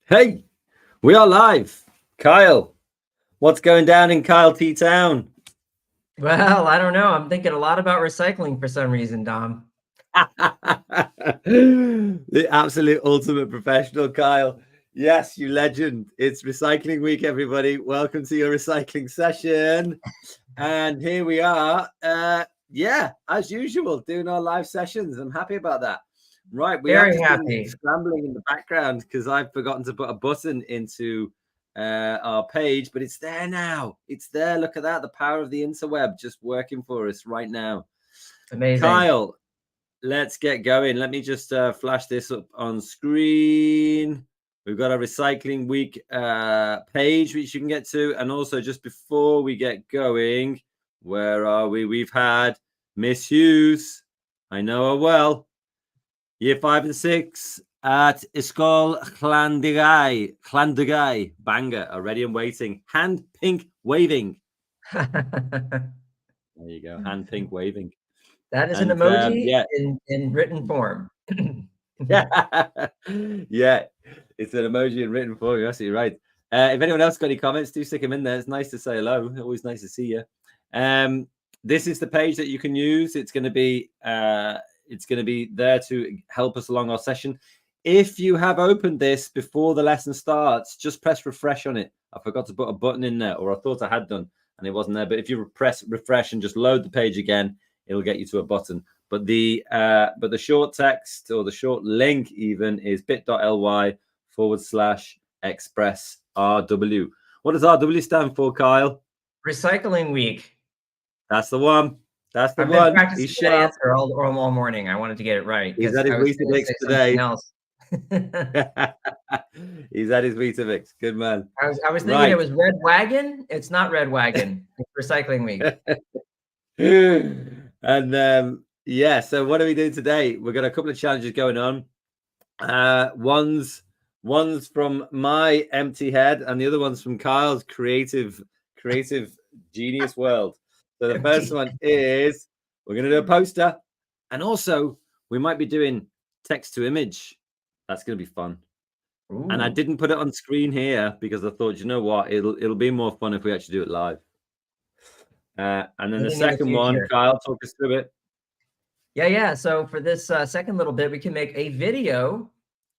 Hey, we are live. Kyle, what's going down in Kyle T Town? Well, I don't know. I'm thinking a lot about recycling for some reason, Dom. The absolute ultimate professional, Kyle. Yes, you legend. It's recycling week, everybody. Welcome to your recycling session. And here we are. As usual, doing our live sessions. I'm happy about that. Right, we have Very just been happy. scrambling in the background because I've forgotten to put a button into our page, but it's there now. It's there. Look at that. The power of the interweb just working for us right now. Amazing. Kyle, let's get going. Let me just flash this up on screen. We've got a recycling week page which you can get to. And also, just before we get going, where are we? We've had Miss Hughes. I know her well. Year 5 and 6 at Ysgol Llandigai, Bangor, are ready and waiting. Hand pink waving. There you go. Hand pink waving. That is an And emoji in written form. yeah, it's an emoji in written form. You're absolutely right. If anyone else got any comments, do stick them in there. It's nice to say hello. Always nice to see you. This is the page that you can use. It's going to be there to help us along our session. If you have opened this before the lesson starts, just press refresh on it. I forgot to put a button in there, or I thought I had done, and it wasn't there. But if you press refresh and just load the page again, it'll get you to a button. But the short text or the short link even is bit.ly/express RW. What does RW stand for, Kyle? Recycling week. That's the one. That's the I've one. been practicing He's that sharp. answer all morning. I wanted to get it right He's because at his I was going to Weetabix say today. something else. He's at his Weetabix. Good man. I was thinking it was Red Wagon. It's not Red Wagon. It's recycling week. And so what are we doing today? We've got a couple of challenges going on. One's from my empty head, and the other one's from Kyle's creative genius world. So the first one is we're going to do a poster, and also we might be doing text to image. That's going to be fun. Ooh. And I didn't put it on screen here because I thought, you know what, it'll be more fun if we actually do it live. And then the second one, Kyle, talk us through it. Yeah. So for this second little bit, we can make a video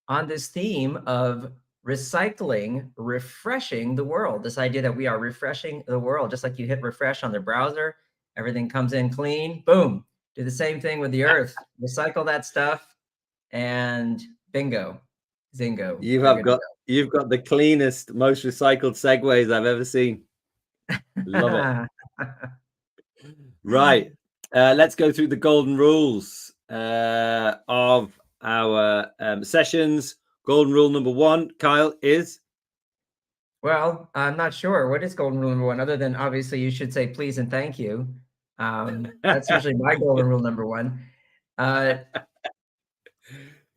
on this theme of recycling, refreshing the world. This idea that we are refreshing the world, just like you hit refresh on the browser, everything comes in clean, boom. Do the same thing with the earth. Recycle that stuff, and bingo, zingo. You've got the cleanest, most recycled segues I've ever seen. Love it. Right. Let's go through the golden rules of our sessions. Golden rule number 1, Kyle, is? Well, I'm not sure. What is golden rule number 1? Other than obviously you should say please and thank you. That's usually my golden rule number 1.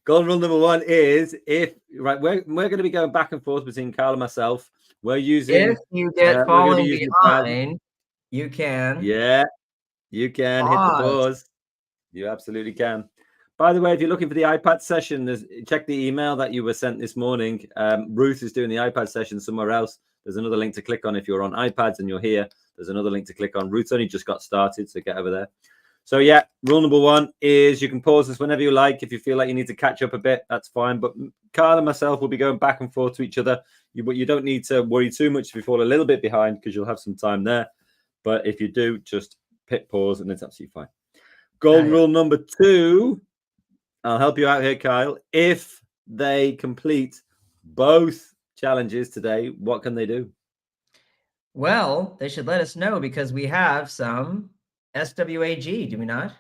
Golden rule number 1 is we're going to be going back and forth between Kyle and myself. We're using. If you get falling behind, you can. Yeah, you can hit the pause. You absolutely can. By the way, if you're looking for the iPad session, check the email that you were sent this morning. Ruth is doing the iPad session somewhere else. There's another link to click on if you're on iPads and you're here. There's another link to click on. Ruth only just got started, so get over there. So yeah, rule number 1 is you can pause this whenever you like. If you feel like you need to catch up a bit, that's fine. But Kyle and myself will be going back and forth to each other. But you don't need to worry too much if you fall a little bit behind because you'll have some time there. But if you do, just hit pause and it's absolutely fine. Golden rule number 2, I'll help you out here, Kyle. If they complete both challenges today, what can they do? Well, they should let us know because we have some SWAG, do we not?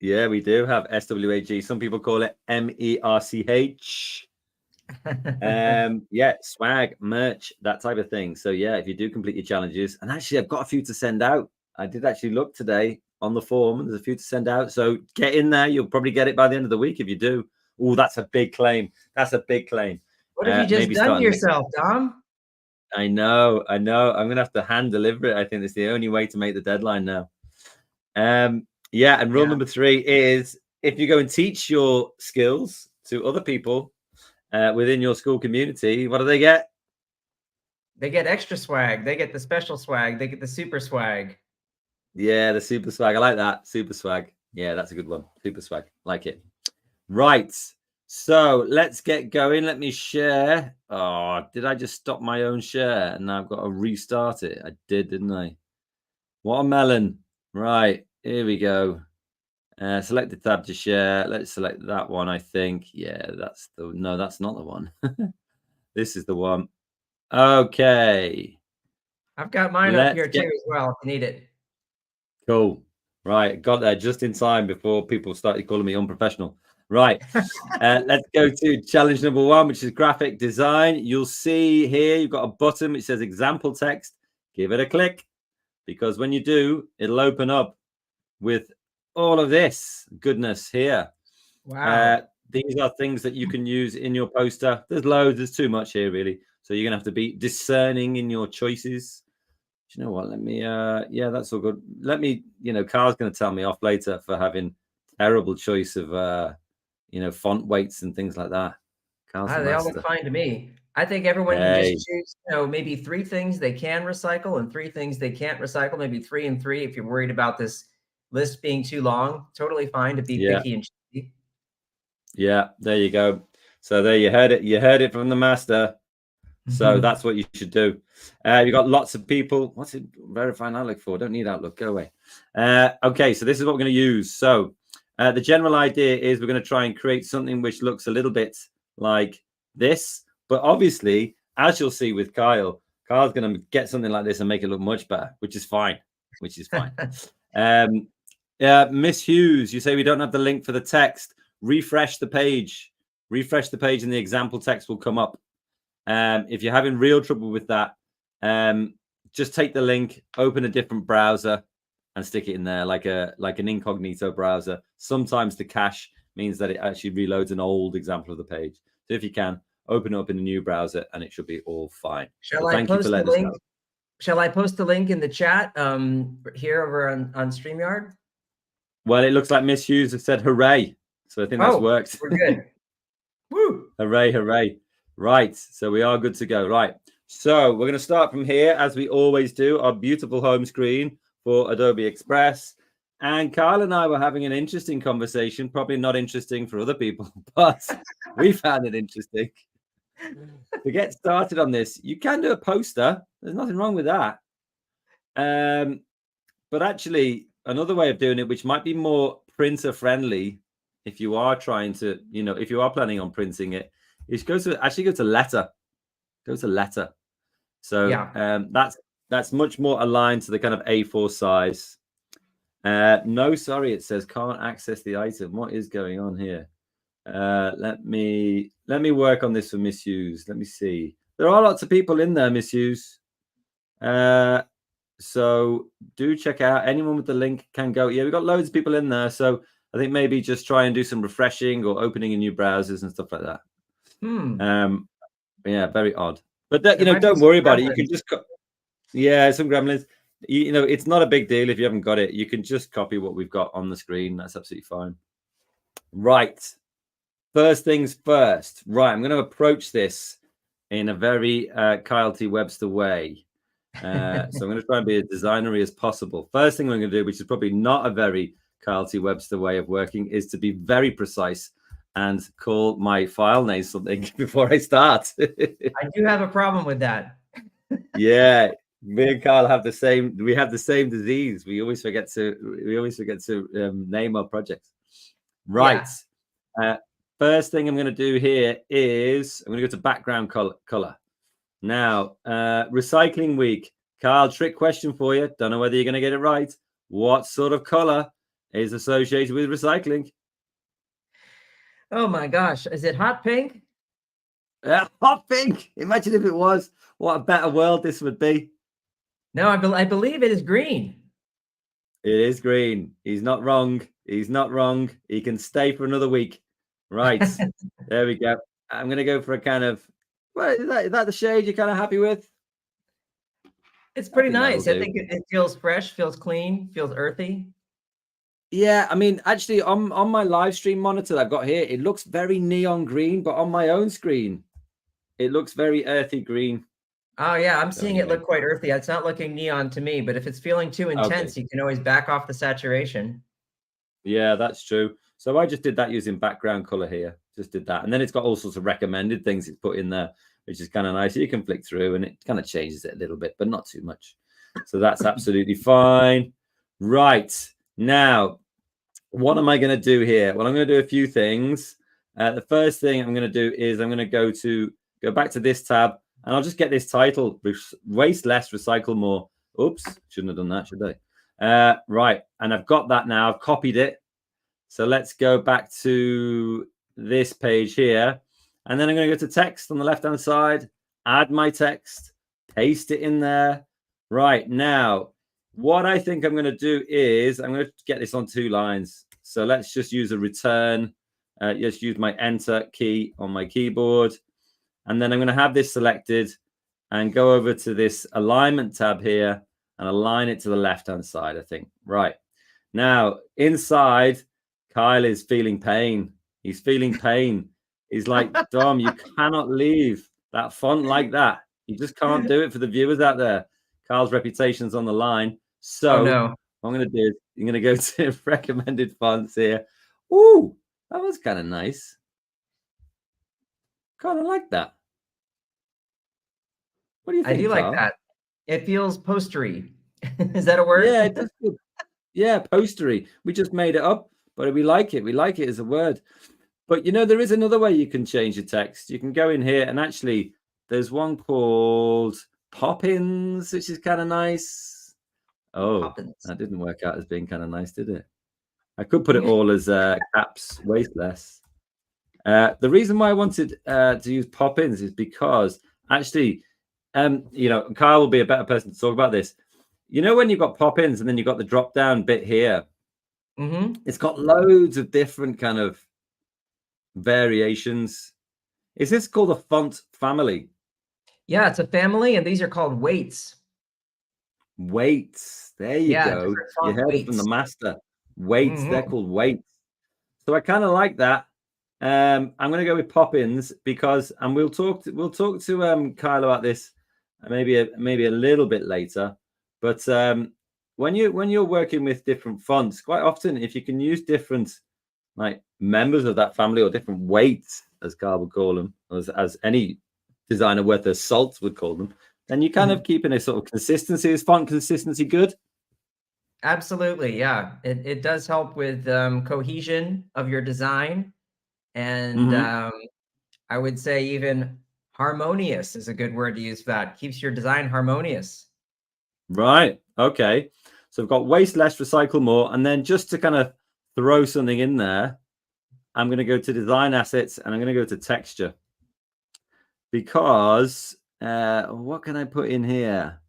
Yeah, we do have SWAG. Some people call it MERCH. Swag, merch, that type of thing. So yeah, if you do complete your challenges, and actually I've got a few to send out. I did actually look today on the form, and there's a few to send out. So get in there. You'll probably get it by the end of the week if you do. Oh, that's a big claim. That's a big claim. What have you just done to yourself, Dom? I know. I'm going to have to hand deliver it. I think it's the only way to make the deadline now. And rule number 3 is if you go and teach your skills to other people, within your school community, what do they get? They get extra swag. They get the special swag. They get the super swag. Yeah, the super swag. I like that. Super swag. Yeah, that's a good one. Super swag. Like it. Right. So let's get going. Let me share. Oh, did I just stop my own share? And now I've got to restart it. I did, didn't I? What a melon. Right. Here we go. Select the tab to share. Let's select that one, I think. Yeah, that's the... No, that's not the one. This is the one. Okay. I've got mine up here too as well, if you need it. Cool. Right. Got there just in time before people started calling me unprofessional. Right. Let's go to challenge number 1, which is graphic design. You'll see here you've got a button which says example text. Give it a click, because when you do, it'll open up with all of this goodness here. Wow. These are things that you can use in your poster. There's loads. There's too much here, really. So you're going to have to be discerning in your choices. Do you know what? Let me, yeah, that's all good. Let me, Carl's going to tell me off later for having terrible choice of, font weights and things like that. Carl's They all look fine to me. I think everyone can just choose, maybe 3 things they can recycle and 3 things they can't recycle, maybe 3 and 3 if you're worried about this list being too long. Totally fine to be picky and choosy. Yeah, there you go. So there you heard it. You heard it from the master. So that's what you should do. You've got lots of people. What's it verifying Outlook for? Don't need Outlook. Go away. Okay, so this is what we're going to use. So the general idea is we're going to try and create something which looks a little bit like this. But obviously, as you'll see with Carl's going to get something like this and make it look much better, which is fine. Miss Hughes, you say we don't have the link for the text. Refresh the page. Refresh the page and the example text will come up. If you're having real trouble with that, just take the link, open a different browser, and stick it in there like an incognito browser. Sometimes the cache means that it actually reloads an old example of the page. So if you can, open it up in a new browser, and it should be all fine. Thank you for letting us know. Shall I post the link in the chat here over on StreamYard? Well, it looks like Miss Hughes has said hooray. So I think that's worked. We're good. Woo! Hooray, hooray. Right, so we are good to go. Right, so we're going to start from here, as we always do, our beautiful home screen for Adobe Express. And Carl and I were having an interesting conversation, probably not interesting for other people, but we found it interesting. To get started on this, you can do a poster. There's nothing wrong with that. But actually, another way of doing it, which might be more printer friendly, if you are trying to, if you are planning on printing it, is go to letter. Go to letter. So that's much more aligned to the kind of A4 size. No, sorry, it says can't access the item. What is going on here? Let me work on this for Miss Hughes. Let me see. There are lots of people in there, Miss Hughes. So do check out. Anyone with the link can go. Yeah, we've got loads of people in there. So I think maybe just try and do some refreshing or opening in new browsers and stuff like that. Yeah, very odd. But that, don't worry about it. You can just some gremlins. It's not a big deal if you haven't got it. You can just copy what we've got on the screen. That's absolutely fine. Right. First things first. Right, I'm going to approach this in a very Kyle T. Webster way. So I'm going to try and be as designery as possible. First thing I'm going to do, which is probably not a very Kyle T. Webster way of working, is to be very precise and call my file name something before I start. I do have a problem with that. Yeah, me and Carl have the same. We have the same disease. We always forget to name our projects. Right. Yeah. First thing I'm going to do here is I'm going to go to background color. Now, recycling week. Carl, trick question for you. Don't know whether you're going to get it right. What sort of color is associated with recycling? Oh my gosh. Is it hot pink? Hot pink. Imagine if it was. What a better world this would be. No, I believe it is green. It is green. He's not wrong. He's not wrong. He can stay for another week. Right. There we go. I'm going to go for a kind of, well, is that the shade you're kind of happy with? It's pretty nice. I think it feels fresh, feels clean, feels earthy. Yeah, I mean, actually, on my live stream monitor that I've got here, it looks very neon green, but on my own screen, it looks very earthy green. Oh yeah, I'm So seeing it anyway, look quite earthy. It's not looking neon to me, but if it's feeling too okay. intense, you can always back off the saturation. Yeah, that's true. So I just did that using background color here. Just did that. And then it's got all sorts of recommended things it's put in there, which is kind of nice. You can flick through and it kind of changes it a little bit, but not too much. So that's absolutely fine. Right. Now, what am I going to do here? Well, I'm going to do a few things. The first thing I'm going to do is I'm going to go back to this tab and I'll just get this title, Waste Less, Recycle More. Oops, shouldn't have done that, should I? Right. And I've got that now. I've copied it. So let's go back to this page here. And then I'm going to go to text on the left-hand side, add my text, paste it in there. Right now, what I think I'm going to do is I'm going to get this on 2 lines. So let's just use a return. Just use my enter key on my keyboard. And then I'm going to have this selected and go over to this alignment tab here and align it to the left-hand side, I think. Right. Now, inside, Kyle is feeling pain. He's feeling pain. He's like, Dom, you cannot leave that font like that. You just can't do it for the viewers out there. Kyle's reputation's on the line. So Oh no. what I'm going to do is I'm going to go to recommended fonts here. Ooh, that was kind of nice. Kind of like that. What do you think, I do Carl? like that. It feels postery. Is that a word? Yeah, it does feel, yeah, postery. We just made it up, but we like it. We like it as a word. But you know, there is another way you can change your text. You can go in here and actually there's one called Poppins, which is kind of nice. Oh, Poppins. that didn't work out as being kind of nice, did it? I could put it all as caps, waste less. The reason why I wanted to use Poppins is because actually, you know, Kyle will be a better person to talk about this. You know, when you've got Poppins and then you've got the drop down bit here, it's got loads of different kind of variations. Is this called a font family? Yeah, it's a family, and these are called weights. Weights. There you go. You heard it from the master. Weights. They're called weights. So I kind of like that. I'm going to go with Poppins because, and we'll talk to Kyle about this maybe a little bit later. But when you're working with different fonts, quite often if you can use different like members of that family or different weights, as Carl would call them, as any designer worth their salt would call them, then you kind of keeping a sort of consistency. Is font consistency good? Absolutely, yeah. It does help with cohesion of your design, and I would say even harmonious is a good word to use for that. Keeps your design harmonious. Right. Okay. So I've got waste less, recycle more, and then just to kind of throw something in there, I'm going to go to design assets and I'm going to go to texture because what can I put in here?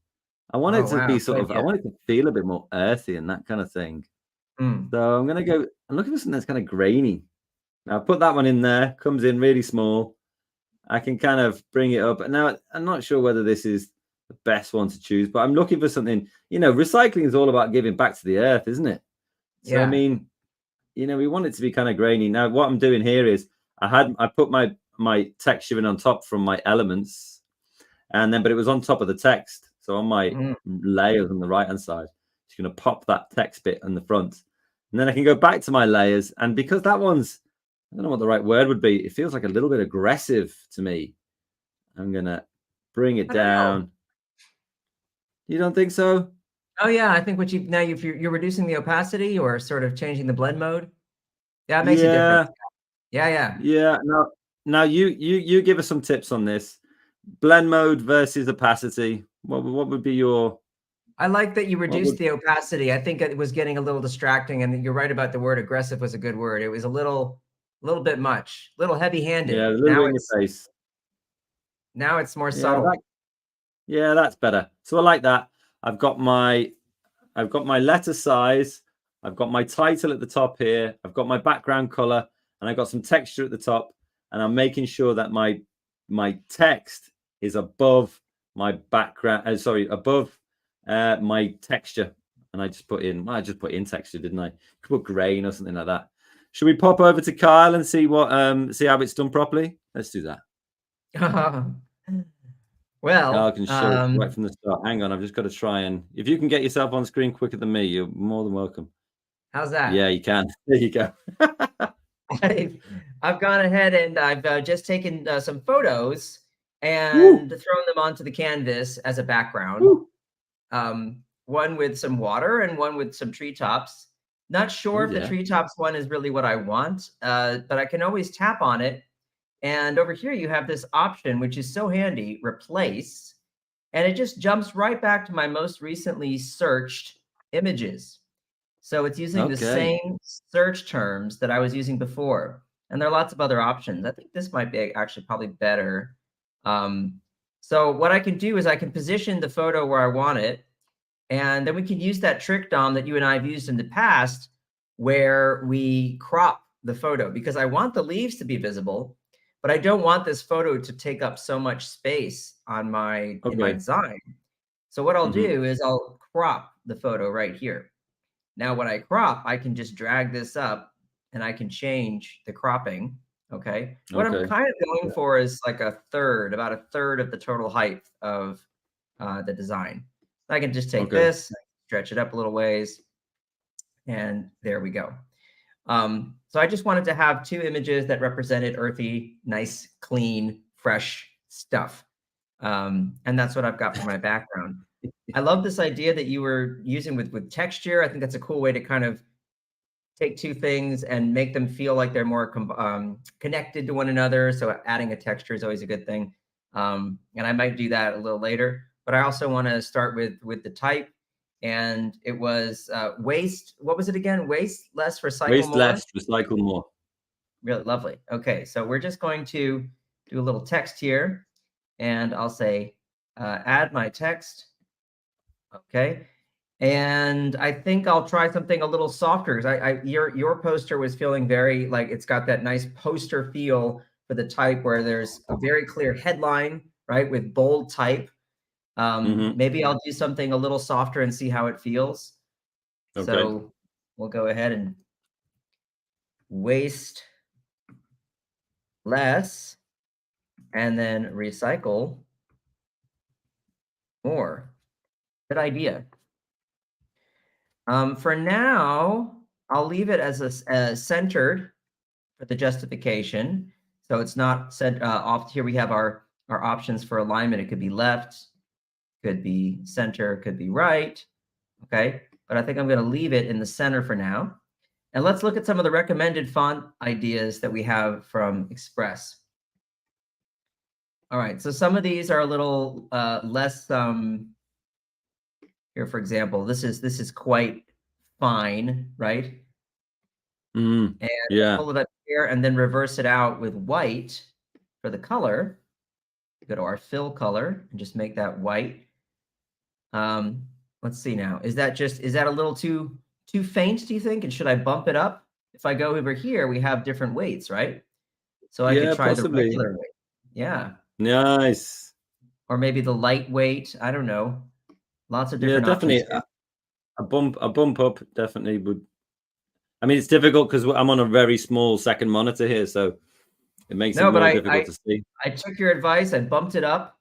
I want it to be sort of, I want it to feel a bit more earthy and that kind of thing. So I'm going to go and look at something that's kind of grainy. Now I'll put that one in there, comes in really small. I can kind of bring it up. And now I'm not sure whether this is the best one to choose, but I'm looking for something, you know, recycling is all about giving back to the earth, isn't it? So, yeah. I mean, you know, we want it to be kind of grainy. Now, what I'm doing here is I put my texture in on top from my elements, and then but it was on top of the text. So on my layers on the right hand side, just going to pop that text bit on the front, and then I can go back to my layers. And because that one's, I don't know what the right word would be. It feels like a little bit aggressive to me. I'm gonna bring it down. You don't think so? Oh yeah, I think what you now you're reducing the opacity or sort of changing the blend mode. Yeah, it makes a difference. Yeah. Now you give us some tips on this. Blend mode versus opacity. What would be your? I like that you reduced the opacity. I think it was getting a little distracting, and you're right about the word aggressive was a good word. It was a little bit much, a little heavy-handed. Yeah, a little bit in your face. Now it's more subtle. That's better. So I like that. I've got my letter size. I've got my title at the top here. I've got my background color, and I've got some texture at the top. And I'm making sure that my text is above my background. Above my texture. And I just put in, well, I just put in texture, didn't I? Could put grain or something like that. Should we pop over to Kyle and see what see how it's done properly? Let's do that. Well, Kyle can show it right from the start. Hang on, I've just got to try and if you can get yourself on screen quicker than me, you're more than welcome. How's that? Yeah, you can. There you go. I've gone ahead and I've just taken some photos and thrown them onto the canvas as a background. One with some water and one with some treetops. Not sure if the treetops one is really what I want, but I can always tap on it. And over here you have this option, which is so handy, replace. And it just jumps right back to my most recently searched images. So it's using the same search terms that I was using before. And there are lots of other options. I think this might be actually probably better. So what I can do is I can position the photo where I want it. And then we can use that trick, Dom, that you and I have used in the past, where we crop the photo, because I want the leaves to be visible, but I don't want this photo to take up so much space on my in my design. So what I'll do is I'll crop the photo right here. Now, when I crop, I can just drag this up and I can change the cropping. Okay. What I'm kind of going for is like about a third of the total height of the design. I can just take this, stretch it up a little ways, and there we go. So I just wanted to have two images that represented earthy, nice, clean, fresh stuff. And that's what I've got for my background. I love this idea that you were using with texture. I think that's a cool way to kind of take two things and make them feel like they're more connected to one another. So adding a texture is always a good thing. And I might do that a little later. But I also want to start with the type. And it was waste. What was it again? Waste less, recycle more. Waste less, recycle more. Really lovely. Okay, so we're just going to do a little text here. And I'll say, add my text. Okay. And I think I'll try something a little softer, because your poster was feeling very like it's got that nice poster feel for the type where there's a very clear headline, right, with bold type. Maybe I'll do something a little softer and see how it feels. So we'll go ahead and waste less and then recycle more. Good idea. For now, I'll leave it as centered for the justification. So it's not set off. Here we have our options for alignment. It could be left, could be center, could be right. Okay, but I think I'm going to leave it in the center for now. And let's look at some of the recommended font ideas that we have from Express. All right, so some of these are a little less. Here, for example, this is quite fine, right? And pull it up here and then reverse it out with white for the color. Go to our fill color and just make that white. Let's see now. Is that a little too faint, do you think? And should I bump it up? If I go over here, we have different weights, right? So I could try the regular weight. Yeah. Nice. Or maybe the lightweight. I don't know. Lots of different options. Definitely a bump up definitely would. I mean, it's difficult because I'm on a very small second monitor here, so it makes it more difficult to see. I took your advice. I bumped it up,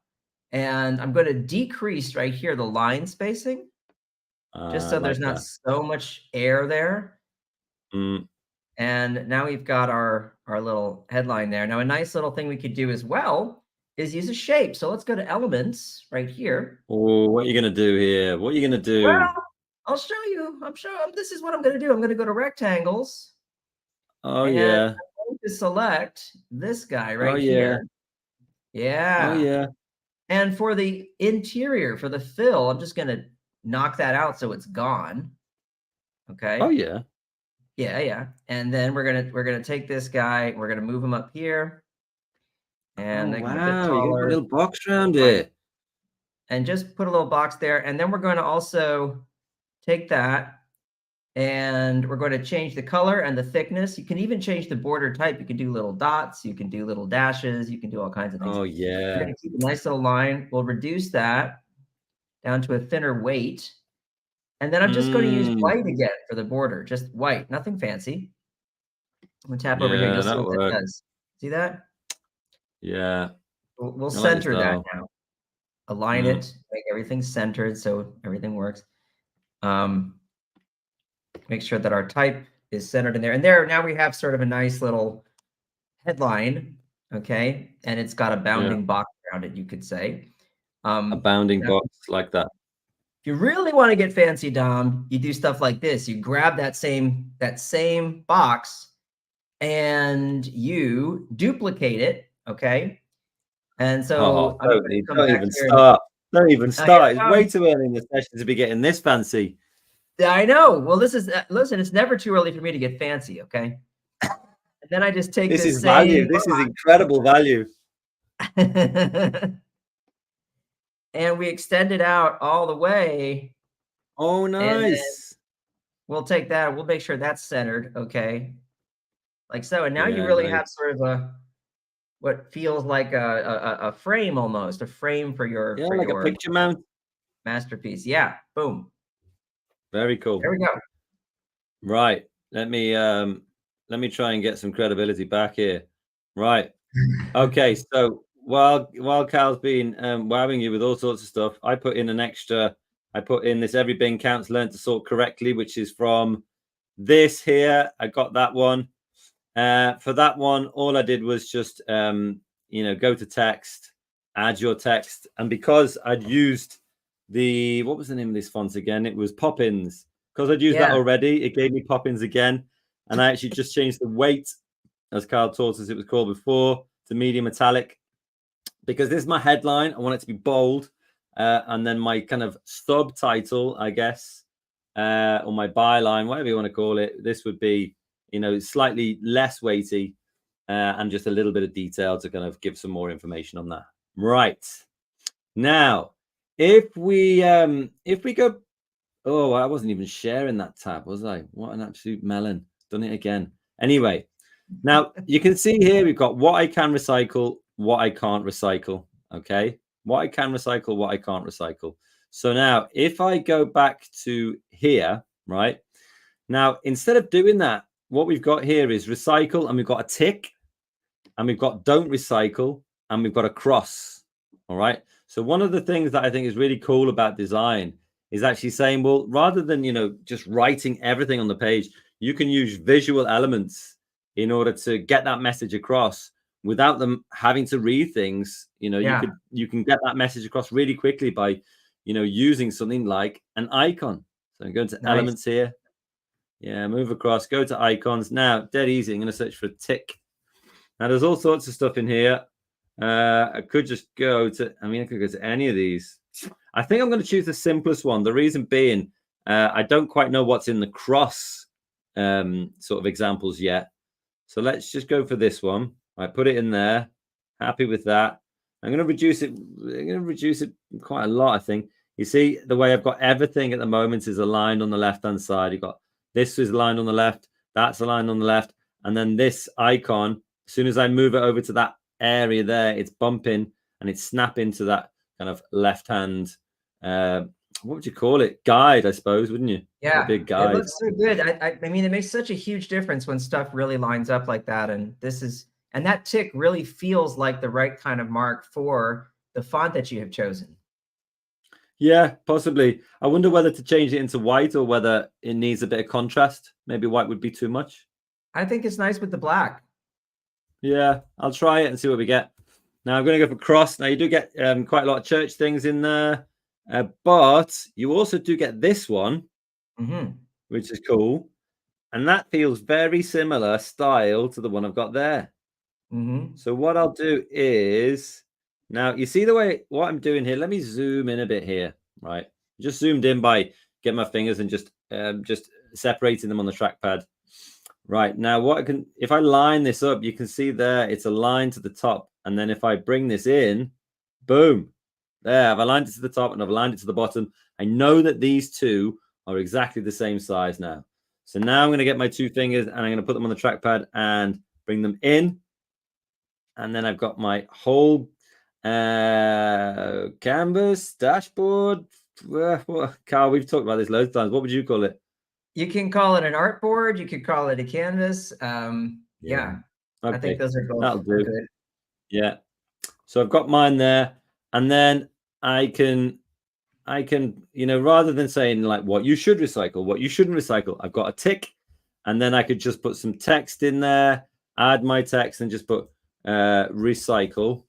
and I'm going to decrease right here the line spacing, just so there's not so much air there. And now we've got our little headline there. Now, a nice little thing we could do as well is use a shape. So let's go to elements right here. Oh, what are you going to do here? What are you going to do? Well, I'll show you. This is what I'm going to do. I'm going to go to rectangles. Oh, yeah. I'm going to select this guy right here. Yeah. Oh, yeah. And for the interior, for the fill, I'm just going to knock that out so it's gone. Okay. Oh, yeah. Yeah. And then we're gonna take this guy. We're gonna move him up here. And wow, you got a little box around it. And just put a little box there. And then we're going to also take that and we're going to change the color and the thickness. You can even change the border type. You can do little dots. You can do little dashes. You can do all kinds of things. Oh, yeah. We're going to keep a nice little line. We'll reduce that down to a thinner weight. And then I'm just going to use white again for the border, just white, nothing fancy. I'm going to tap over here. You'll see what that does. See that? Yeah. We'll center that now. Align it, make everything centered so everything works. Make sure that our type is centered in there. And there, now we have sort of a nice little headline, okay? And it's got a bounding box around it, you could say. A bounding box like that. If you really want to get fancy, Dom, you do stuff like this. You grab that same box and you duplicate it, okay? And so don't even start. Don't even start. It's way too early in the session to be getting this fancy. I know. Well, listen, it's never too early for me to get fancy, okay? And then I just take this is value. This is incredible value. And we extend it out all the way. Oh, nice. We'll take that. We'll make sure that's centered, okay? Like so. And now you really have sort of what feels like a frame almost, a frame for your like a picture mount masterpiece. Yeah. Boom. Very cool. There we go. Right. Let me try and get some credibility back here. Right. Okay. So while Cal's been wowing you with all sorts of stuff, I put in this every bin counts, learn to sort correctly, which is from this here. I got that one. For that one, all I did was just go to text, add your text, and because I'd used what was the name of this font again? It was Poppins. Because I'd used that already, it gave me Poppins again, and I actually just changed the weight, as Carl taught us it was called before, to medium metallic, because this is my headline. I want it to be bold, and then my kind of subtitle, I guess, or my byline, whatever you want to call it, this would be slightly less weighty, and just a little bit of detail to kind of give some more information on that. Right. Now, if we go, oh, I wasn't even sharing that tab, was I? What an absolute melon. Done it again. Anyway, now you can see here we've got what I can recycle, what I can't recycle. Okay. What I can recycle, what I can't recycle. So now if I go back to here, right? Now, instead of doing that, what we've got here is recycle, and we've got a tick, and we've got don't recycle, and we've got a cross. All right. So one of the things that I think is really cool about design is actually saying, well, rather than, just writing everything on the page, you can use visual elements in order to get that message across without them having to read things. You can get that message across really quickly by, using something like an icon. So I'm going to elements here. Yeah, move across, go to icons. Now, dead easy. I'm going to search for a tick. Now, there's all sorts of stuff in here. I could just go to, I could go to any of these. I think I'm going to choose the simplest one. The reason being, I don't quite know what's in the cross sort of examples yet. So let's just go for this one. I put it in there. Happy with that. I'm going to reduce it. I'm going to reduce it quite a lot, I think. You see, the way I've got everything at the moment is aligned on the left-hand side. You've got this is aligned on the left. That's aligned on the left. And then this icon, as soon as I move it over to that area there, it's bumping and it's snapping to that kind of left-hand, what would you call it? Guide, I suppose, wouldn't you? Yeah, a big guide. It looks so good. I mean, it makes such a huge difference when stuff really lines up like that. And that tick really feels like the right kind of mark for the font that you have chosen. Yeah, possibly. I wonder whether to change it into white or whether it needs a bit of contrast. Maybe white would be too much. I think it's nice with the black. Yeah, I'll try it and see what we get. Now I'm going to go for cross. Now you do get quite a lot of church things in there, but you also do get this one, which is cool. And that feels very similar style to the one I've got there. So what I'll do is, now you see the way what I'm doing here. Let me zoom in a bit here, right? Just zoomed in by getting my fingers and just separating them on the trackpad. Right, now what I can, if I line this up, you can see there it's aligned to the top. And then if I bring this in, boom, there, I've aligned it to the top and I've aligned it to the bottom. I know that these two are exactly the same size now. So now I'm going to get my two fingers and I'm going to put them on the trackpad and bring them in. And then I've got my whole canvas, dashboard, Carl, we've talked about this loads of times. What would you call it? You can call it an art board. You could call it a canvas. Yeah. Okay. I think those are both That'll do. good. Yeah. So I've got mine there, and then I can, rather than saying like what you should recycle, what you shouldn't recycle, I've got a tick, and then I could just put some text in there, add my text, and just put recycle.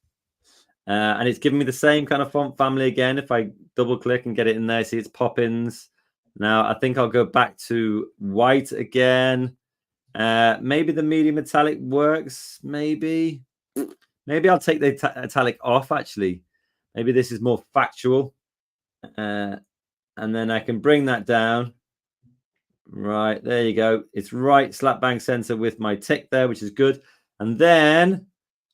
And it's giving me the same kind of font family again. If I double click and get it in there, see it's Poppins. Now I think I'll go back to white again. Maybe the medium metallic works. Maybe I'll take the italic off, actually. Maybe this is more factual. And then I can bring that down. Right, there you go. It's right slap bang center with my tick there, which is good. And then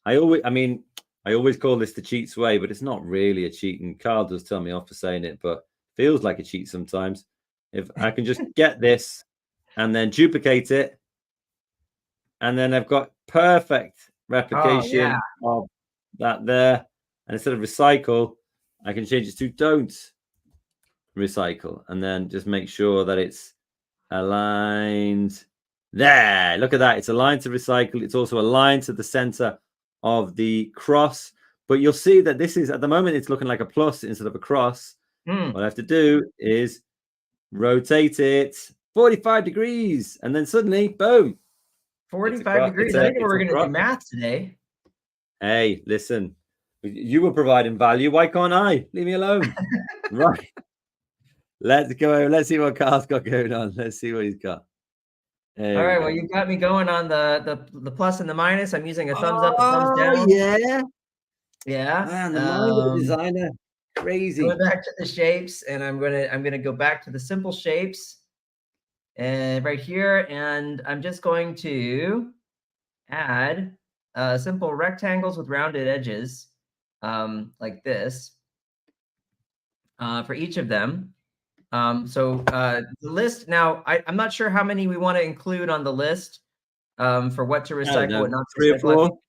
I always call this the cheat's way, but it's not really a cheat. And Carl does tell me off for saying it, but feels like a cheat sometimes. If I can just get this and then duplicate it, and then I've got perfect replication of that there. And instead of recycle, I can change it to don't recycle, and then just make sure that it's aligned there. Look at that. It's aligned to recycle. It's also aligned to the center of the cross. But you'll see that this is, at the moment, it's looking like a plus instead of a cross. What I have to do is rotate it 45 degrees, and then suddenly, boom. 45 degrees. I think we're going to do math today. Hey, listen, you were providing value. Why can't I? Leave me alone. Right. Let's go. Let's see what Carl's got going on. Let's see what he's got. All right. Well, you've got me going on the plus and the minus. I'm using a thumbs up, a thumbs down. Yeah. Yeah. Man, the mind of the designer. Crazy. Going back to the shapes, and I'm gonna go back to the simple shapes, and right here, and I'm just going to add simple rectangles with rounded edges, like this, for each of them. So the list now, I'm not sure how many we want to include on the list for what to recycle, what not to recycle. 3 or 4.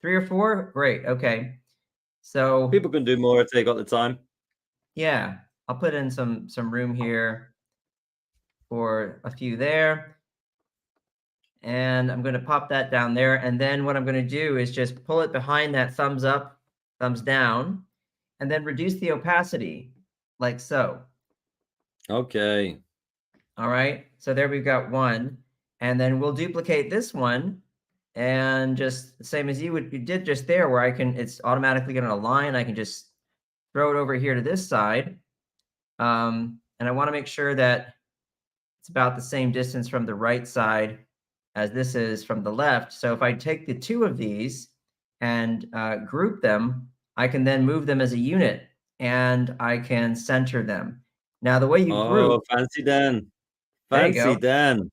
3 or 4? Great. Okay. So people can do more if they got the time. Yeah, I'll put in some room here for a few there. And I'm going to pop that down there. And then what I'm going to do is just pull it behind that thumbs up, thumbs down, and then reduce the opacity like so. Okay. All right. So there we've got one. And then we'll duplicate this one, and just the same as you did just there, where it's automatically going to align. I can just throw it over here to this side. And I want to make sure that it's about the same distance from the right side as this is from the left. So if I take the two of these and group them, I can then move them as a unit, and I can center them. Now, the way you group... Oh, fancy Dan. Fancy Dan.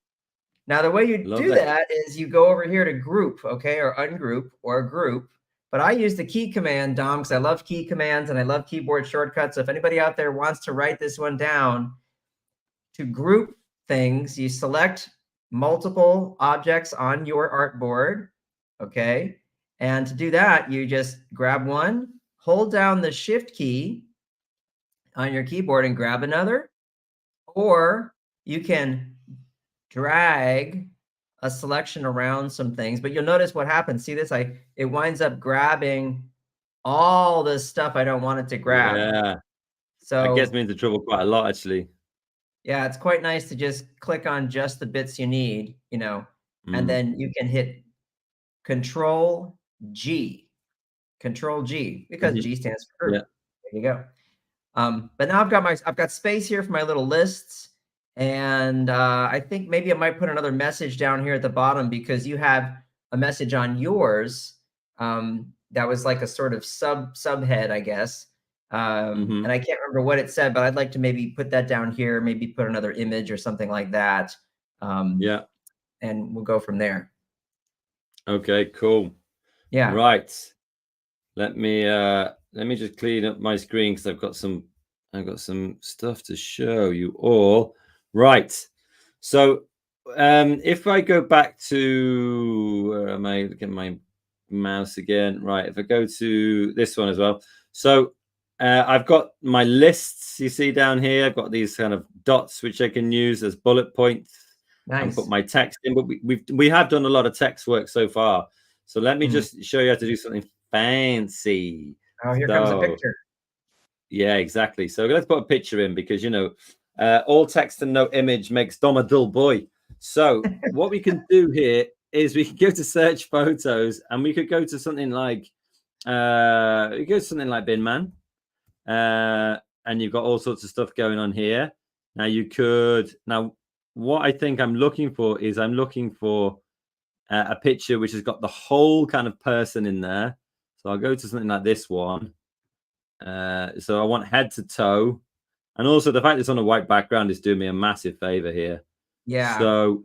Now, the way you do that is you go over here to group, okay, or ungroup, or group. But I use the key command, Dom, because I love key commands and I love keyboard shortcuts. So if anybody out there wants to write this one down, to group things, you select multiple objects on your artboard, okay? And to do that, you just grab one, hold down the Shift key on your keyboard and grab another, or you can drag a selection around some things, but you'll notice what happens. See this? It winds up grabbing all this stuff I don't want it to grab. Yeah. So that gets me into trouble quite a lot, actually. Yeah, it's quite nice to just click on just the bits you need, and then you can hit Control G, because G stands for group. Yeah. There you go. But now I've got space here for my little lists. And I think maybe I might put another message down here at the bottom, because you have a message on yours that was like a sort of subhead, I guess. And I can't remember what it said, but I'd like to maybe put that down here, maybe put another image or something like that. Yeah. And we'll go from there. Okay, cool. Yeah. Right. Let me just clean up my screen, because I've got some stuff to show you all. Right. So if I go back to, where am I? Look at my mouse again. Right. If I go to this one as well. So I've got my lists you see down here. I've got these kind of dots which I can use as bullet points and put Nice. my text in. But we have done a lot of text work so far. So let me Mhm. just show you how to do something fancy. Oh, here comes a So picture. yeah, exactly. So let's put a picture in because all text and no image makes Dom a dull boy. So what we can do here is we can go to search photos and we could go to something like we go to something like Bin Man. And you've got all sorts of stuff going on here. Now what I think I'm looking for is I'm looking for a picture which has got the whole kind of person in there. So I'll go to something like this one. So I want head to toe, and also the fact it's on a white background is doing me a massive favor here. Yeah, So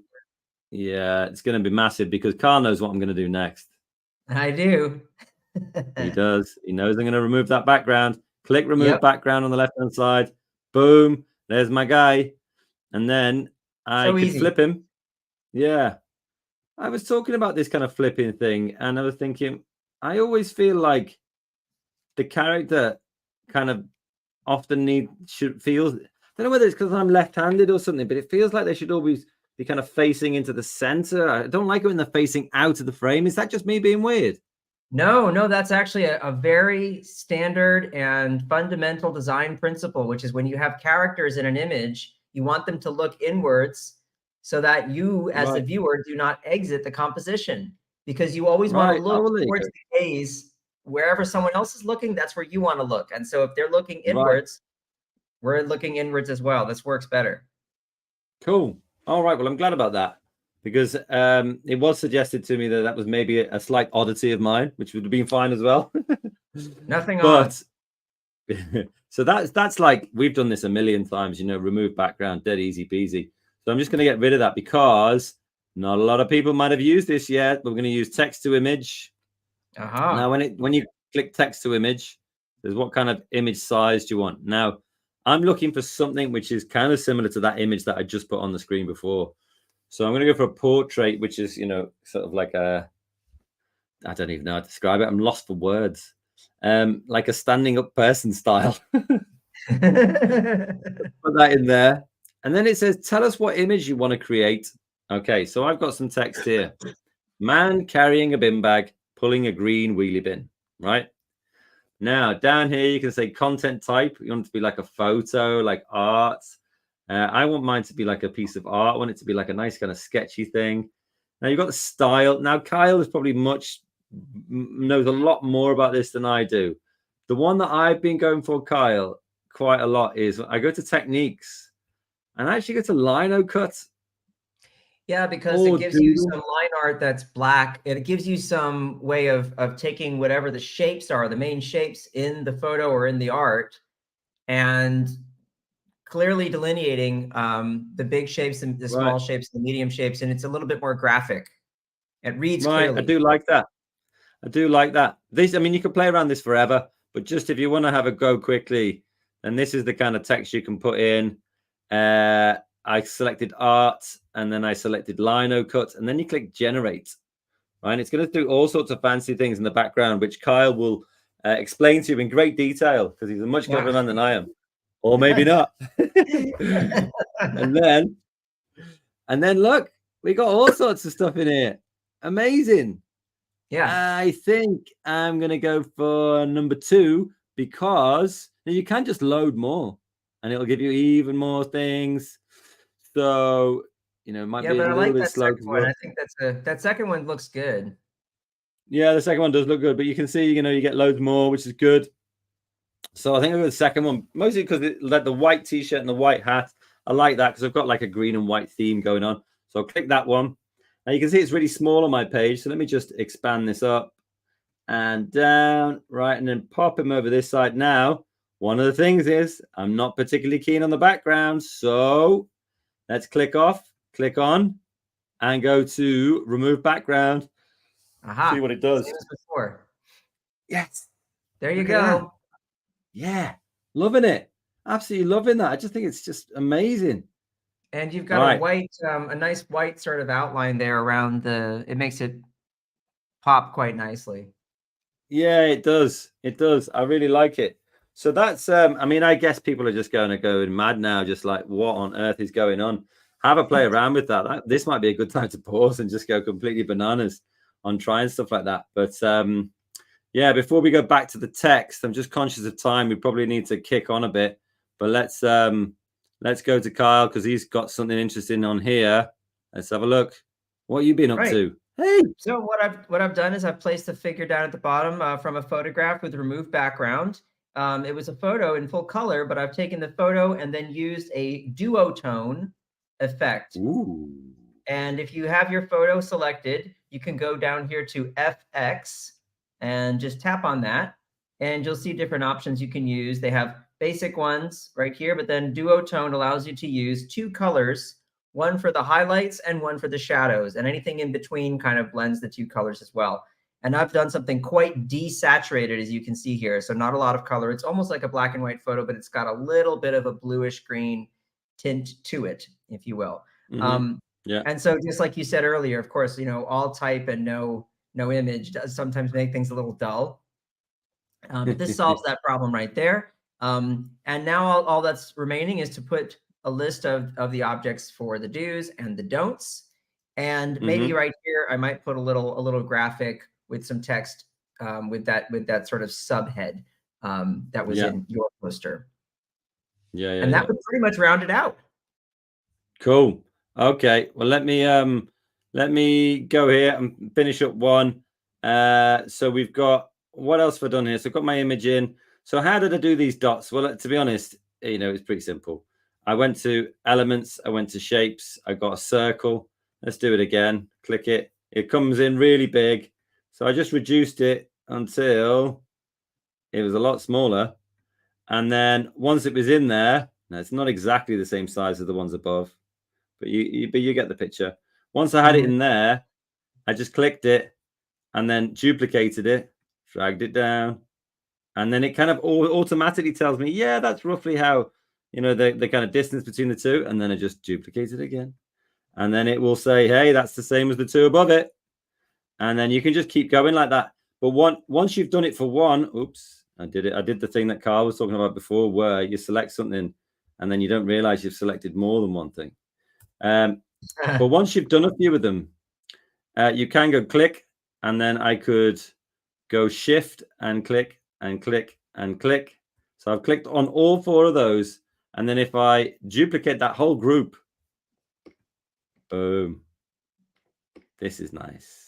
yeah, it's going to be massive because Carl knows what I'm going to do next. I do. He does. He knows I'm going to remove that background. Click remove Yep. background on the left-hand side. Boom. There's my guy. And then I So could easy. flip him. Yeah. I was talking about this kind of flipping thing, and I was thinking, I always feel like the character kind of often feels. I don't know whether it's because I'm left-handed or something, but it feels like they should always be kind of facing into the center. I don't like it when they're facing out of the frame. Is that just me being weird? No, that's actually a very standard and fundamental design principle, which is when you have characters in an image, you want them to look inwards so that you, as the Right. viewer, do not exit the composition, because you always want to Right. look Oh, well, there you towards go. the gaze. Wherever someone else is looking, that's where you want to look. And so if they're looking Right. inwards, we're looking inwards as well. This works better. Cool. All right. Well, I'm glad about that because it was suggested to me that that was maybe a slight oddity of mine, which would have been fine as well. Nothing odd. But so that's like we've done this a million times, remove background, dead easy peasy. So I'm just going to get rid of that because not a lot of people might have used this yet. But we're going to use text to image. Now, Aha. when you click text to image, there's what kind of image size do you want? Now, I'm looking for something which is kind of similar to that image that I just put on the screen before. So I'm going to go for a portrait, which is, sort of like I don't even know how to describe it. I'm lost for words. Like a standing up person style. Put that in there. And then it says, tell us what image you want to create. Okay, so I've got some text here. Man carrying a bin bag, pulling a green wheelie bin, right? Now, down here, you can say content type. You want it to be like a photo, like art. I want mine to be like a piece of art. I want it to be like a nice kind of sketchy thing. Now, you've got the style. Now, Kyle is probably knows a lot more about this than I do. The one that I've been going for, Kyle, quite a lot is I go to techniques and I actually go to lino cut. Yeah, because it gives you Doodle. some line art that's black. It gives you some way of taking whatever the shapes are, the main shapes in the photo or in the art, and clearly delineating the big shapes and the Right. small shapes, the medium shapes, and it's a little bit more graphic. It reads Right. I clearly. do like that. I do like that. I mean, you can play around this forever, but just if you want to have a go quickly, then this is the kind of text you can put in. I selected art and then I selected lino cut and then you click generate. Right. And it's going to do all sorts of fancy things in the background, which Kyle will explain to you in great detail because he's a much cleverer man than I am. Or maybe not. and then look, we got all sorts of stuff in here. Amazing. Yeah. I think I'm going to go for number 2 because you can just load more and it'll give you even more things. So, it might Yeah, be a but I little like bit that slow. second one. I think that second one looks good. Yeah, the second one does look good, but you can see, you get loads more, which is good. So I think I'll go with the second one, mostly because like the white t-shirt and the white hat. I like that because I've got like a green and white theme going on. So I'll click that one. Now you can see it's really small on my page. So let me just expand this up and down, right, and then pop him over this side. Now, one of the things is I'm not particularly keen on the background. So let's click on, and go to remove background. Aha. See what it does. Same as before. Yes. There you Look at that. go. Yeah. Loving it. Absolutely loving that. I just think it's just amazing. And you've got a nice white sort of outline there around it makes it pop quite nicely. Yeah, it does. It does. I really like it. So that's, I mean, I guess people are just going mad now, just like, what on earth is going on? Have a play around with that. This might be a good time to pause and just go completely bananas on trying stuff like that. But yeah, before we go back to the text, I'm just conscious of time. We probably need to kick on a bit, but let's go to Kyle because he's got something interesting on here. Let's have a look. What have you been up to? Hey. So what I've done is I've placed the figure down at the bottom from a photograph with removed background. It was a photo in full color, but I've taken the photo and then used a duotone effect. Ooh. And if you have your photo selected, you can go down here to FX and just tap on that. And you'll see different options you can use. They have basic ones right here, but then duotone allows you to use two colors, one for the highlights and one for the shadows. And anything in between kind of blends the two colors as well. And I've done something quite desaturated, as you can see here. So not a lot of color. It's almost like a black and white photo, but it's got a little bit of a bluish green tint to it, if you will. Yeah. And so just like you said earlier, of course, all type and no image does sometimes make things a little dull. But this solves that problem right there. And now all that's remaining is to put a list of the objects for the do's and the don'ts. And maybe right here, I might put a little graphic with some text with that sort of subhead that was in your poster. Yeah. And that would pretty much round it out. Cool. Okay. Well, let me go here and finish up one. So we've got, what else have I done here? So I've got my image in. So how did I do these dots? Well, to be honest, it's pretty simple. I went to elements, I went to shapes, I got a circle. Let's do it again. Click it. It comes in really big. So I just reduced it until it was a lot smaller. And then once it was in there, now it's not exactly the same size as the ones above, but you get the picture. Once I had it in there, I just clicked it and then duplicated it, dragged it down, and then it kind of automatically tells me, yeah, that's roughly how, the kind of distance between the two. And then I just duplicate it again. And then it will say, hey, that's the same as the two above it. And then you can just keep going like that. But once you've done it for one, oops, I did it. I did the thing that Carl was talking about before, where you select something and then you don't realize you've selected more than one thing. But once you've done a few of them, you can go click, and then I could go shift and click and click and click. So I've clicked on all four of those. And then if I duplicate that whole group, boom, this is nice.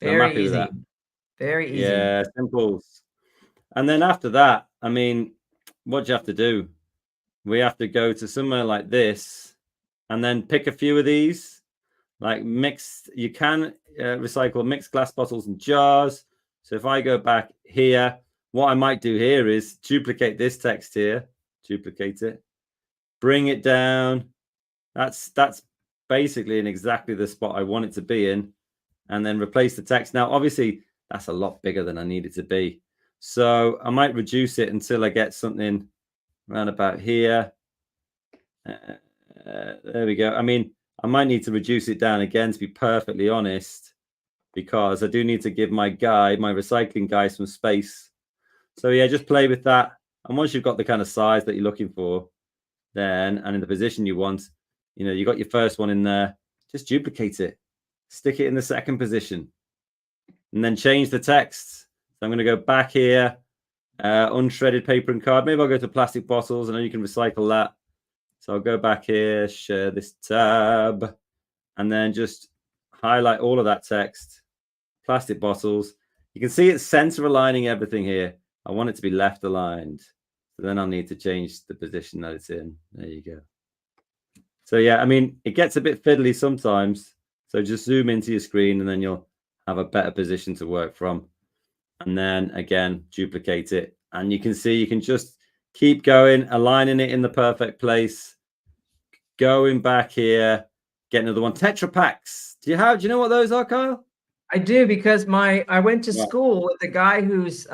Very easy. Very easy. Yeah, simple. And then after that, I mean, what do you have to do? We have to go to somewhere like this and then pick a few of these, like mixed. You can recycle mixed glass bottles and jars. So if I go back here, what I might do here is duplicate this text here, duplicate it, bring it down. That's basically in exactly the spot I want it to be in, and then replace the text. Now, obviously, that's a lot bigger than I need it to be. So I might reduce it until I get something around about here. There we go. I mean, I might need to reduce it down again, to be perfectly honest, because I do need to give my recycling guy, some space. So yeah, just play with that. And once you've got the kind of size that you're looking for, then, and in the position you want, you got your first one in there, just duplicate it, stick it in the second position, and then change the text. So I'm going to go back here, unshredded paper and card. Maybe I'll go to plastic bottles. I know you can recycle that. So I'll go back here, share this tab, and then just highlight all of that text, plastic bottles. You can see it's center aligning everything here. I want it to be left aligned. So then I'll need to change the position that it's in. There you go. So yeah, I mean, it gets a bit fiddly sometimes. So just zoom into your screen and then you'll have a better position to work from. And then again, duplicate it. And you can see, you can just keep going, aligning it in the perfect place. Going back here, get another one. Tetra Paks. Do you know what those are, Kyle? I do, because I went to school with a guy whose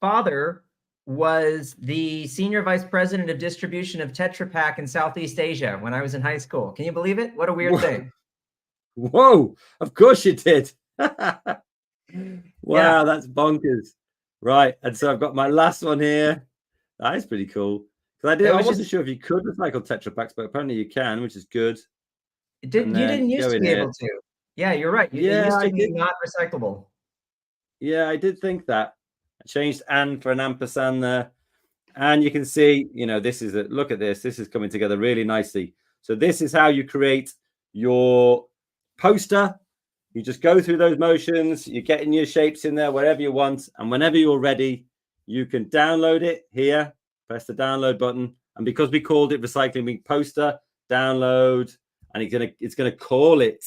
father was the senior vice president of distribution of Tetra Pak in Southeast Asia when I was in high school. Can you believe it? What a weird thing. Whoa, of course you did. Wow, yeah. That's bonkers. Right, and so I've got my last one here. That is pretty cool. Because I wasn't sure if you could recycle Tetra Packs, but apparently you can, which is good. You didn't used to be able to. Yeah, you're right. It used to be not recyclable. Yeah, I did think that. I changed "and" for an ampersand there. And you can see, this is look at this. This is coming together really nicely. So this is how you create your poster. You just go through those motions. You're getting your shapes in there wherever you want. And whenever you're ready, you can download it here. Press the download button. And because we called it Recycling Week Poster, download. And it's gonna call it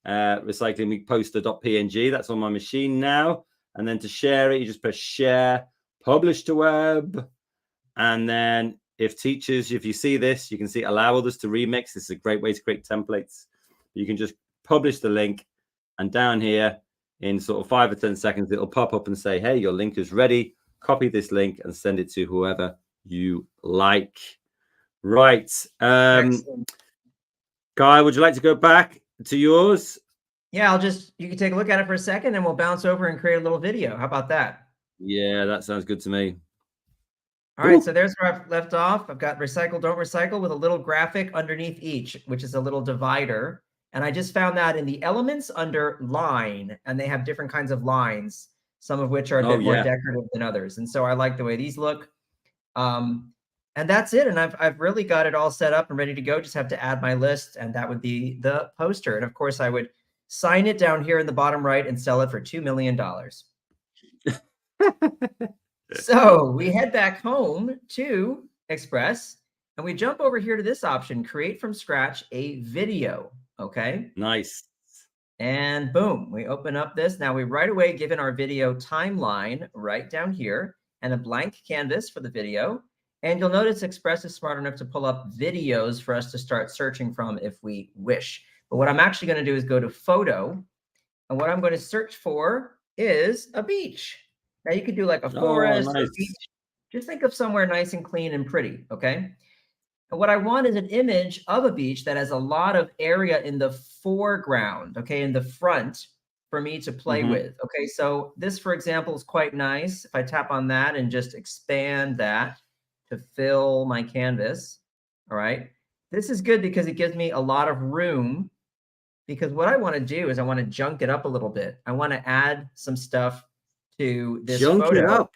Recycling Week Poster.png. That's on my machine now. And then to share it, you just press share, publish to web. And then if you see this, you can see allow others to remix. This is a great way to create templates. You can just publish the link, and down here in sort of 5 or 10 seconds, it'll pop up and say, hey, your link is ready. Copy this link and send it to whoever you like. Right. Guy, would you like to go back to yours? Yeah, you can take a look at it for a second and we'll bounce over and create a little video. How about that? Yeah, that sounds good to me. All right, so there's where I've left off. I've got recycle, don't recycle with a little graphic underneath each, which is a little divider. And I just found that in the elements under line, and they have different kinds of lines, some of which are a bit more decorative than others. And so I like the way these look. And that's it. And I've really got it all set up and ready to go. Just have to add my list, and that would be the poster. And of course, I would sign it down here in the bottom right and sell it for $2 million. So we head back home to Express, and we jump over here to this option, create from scratch a video. Okay. Nice. And boom, we open up this. Now we right away give in our video timeline right down here and a blank canvas for the video. And you'll notice Express is smart enough to pull up videos for us to start searching from if we wish. But what I'm actually going to do is go to photo. And what I'm going to search for is a beach. Now you could do like a forest, nice. a beach. Just think of somewhere nice and clean and pretty, okay? And what I want is an image of a beach that has a lot of area in the foreground, okay, in the front for me to play with. Okay, so this, for example, is quite nice. If I tap on that and just expand that to fill my canvas, all right? This is good because it gives me a lot of room, because what I want to do is I want to junk it up a little bit. I want to add some stuff to this photo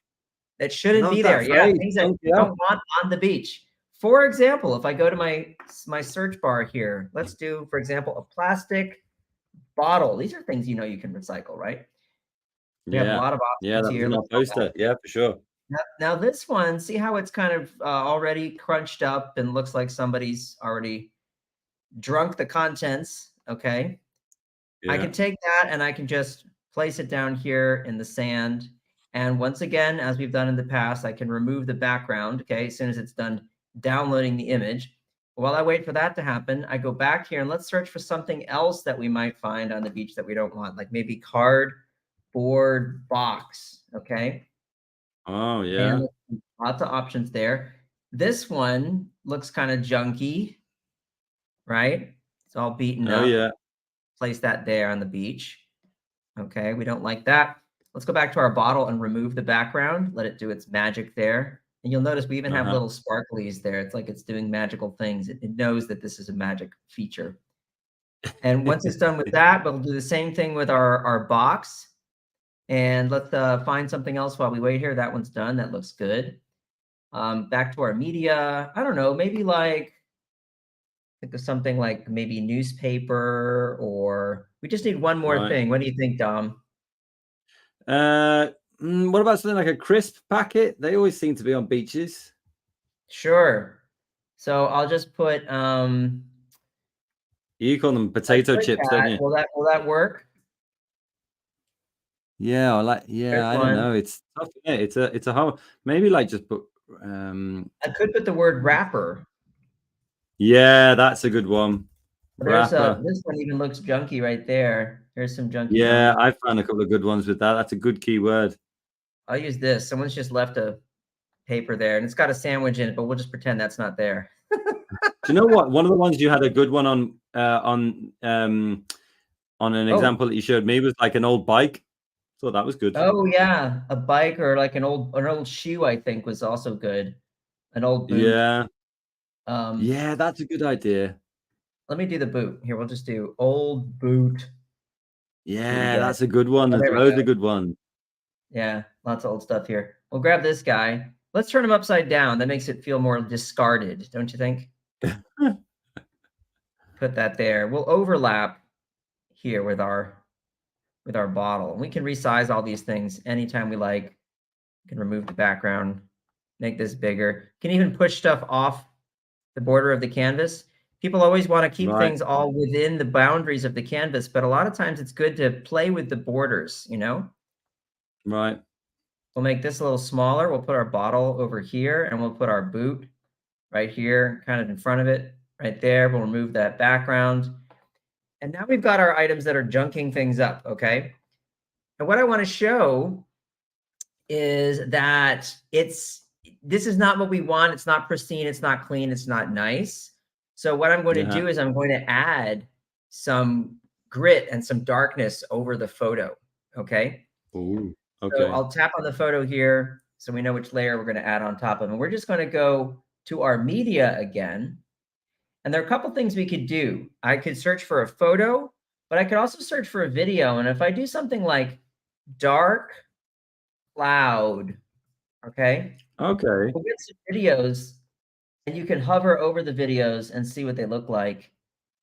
that shouldn't be there. Yeah, things that you don't want on the beach. For example, if I go to my search bar here, let's do, for example, a plastic bottle. These are things you can recycle, right? We have a lot of options here. Yeah, that's poster. Yeah, for sure. Now this one, see how it's kind of already crunched up and looks like somebody's already drunk the contents. Okay. Yeah. I can take that and I can just place it down here in the sand. And once again, as we've done in the past, I can remove the background, okay, as soon as it's done downloading the image. While I wait for that to happen, I go back here and let's search for something else that we might find on the beach that we don't want, like maybe cardboard box, okay? Oh, yeah. And lots of options there. This one looks kind of junky, right? It's all beaten up. Oh, yeah. Place that there on the beach. Okay, we don't like that. Let's go back to our bottle and remove the background. Let it do its magic there. And you'll notice we even have little sparklies there. It's like it's doing magical things. It knows that this is a magic feature. And once it's done with that, we'll do the same thing with our box. And let's find something else while we wait here. That one's done. That looks good. Back to our media. I don't know, maybe like, think of something like maybe newspaper, or we just need one more thing. What do you think, Dom? What about something like a crisp packet? They always seem to be on beaches. Sure. So I'll just put you call them potato chips, don't you? Will that work? Yeah, I don't know. It's tough. Yeah, it's a whole, maybe like just put I could put the word wrapper. Yeah, that's a good one. There's this one even looks junky right there. Here's some junky. Yeah, I found a couple of good ones with that. That's a good keyword. I'll use this. Someone's just left a paper there, and it's got a sandwich in it, but we'll just pretend that's not there. Do you know what? One of the ones you had a good one on an example that you showed me was like an old bike. Thought that was good. Oh yeah, a bike or like an old shoe, I think was also good. An old boot. Yeah. Um, Yeah, that's a good idea. let me do the boot. Here, we'll just do old boot. See what we Yeah, get. that's a good one. Oh, There's there we loads go. of good ones. Yeah, lots of old stuff here. We'll grab this guy. Let's turn him upside down. That makes it feel more discarded, don't you think? Put that there. We'll overlap here with our bottle. We can resize all these things anytime we like. We can remove the background, make this bigger. Can even push stuff off the border of the canvas. People always want to keep Right, things all within the boundaries of the canvas, but a lot of times it's good to play with the borders, you know? right. We'll make this a little smaller. We'll put our bottle over here and we'll put our boot right here, kind of in front of it, right there. We'll remove that background. And now we've got our items that are junking things up, okay? And what I want to show is that this is not what we want. It's not pristine, it's not clean, it's not nice. So what I'm going to Yeah. do is I'm going to add some grit and some darkness over the photo, okay? Ooh, So okay. I'll tap on the photo here so we know which layer we're going to add on top of. And we're just going to go to our media again. And there are a couple things we could do. I could search for a photo, but I could also search for a video. And if I do something like dark cloud, okay, Okay. we'll get some videos and you can hover over the videos and see what they look like.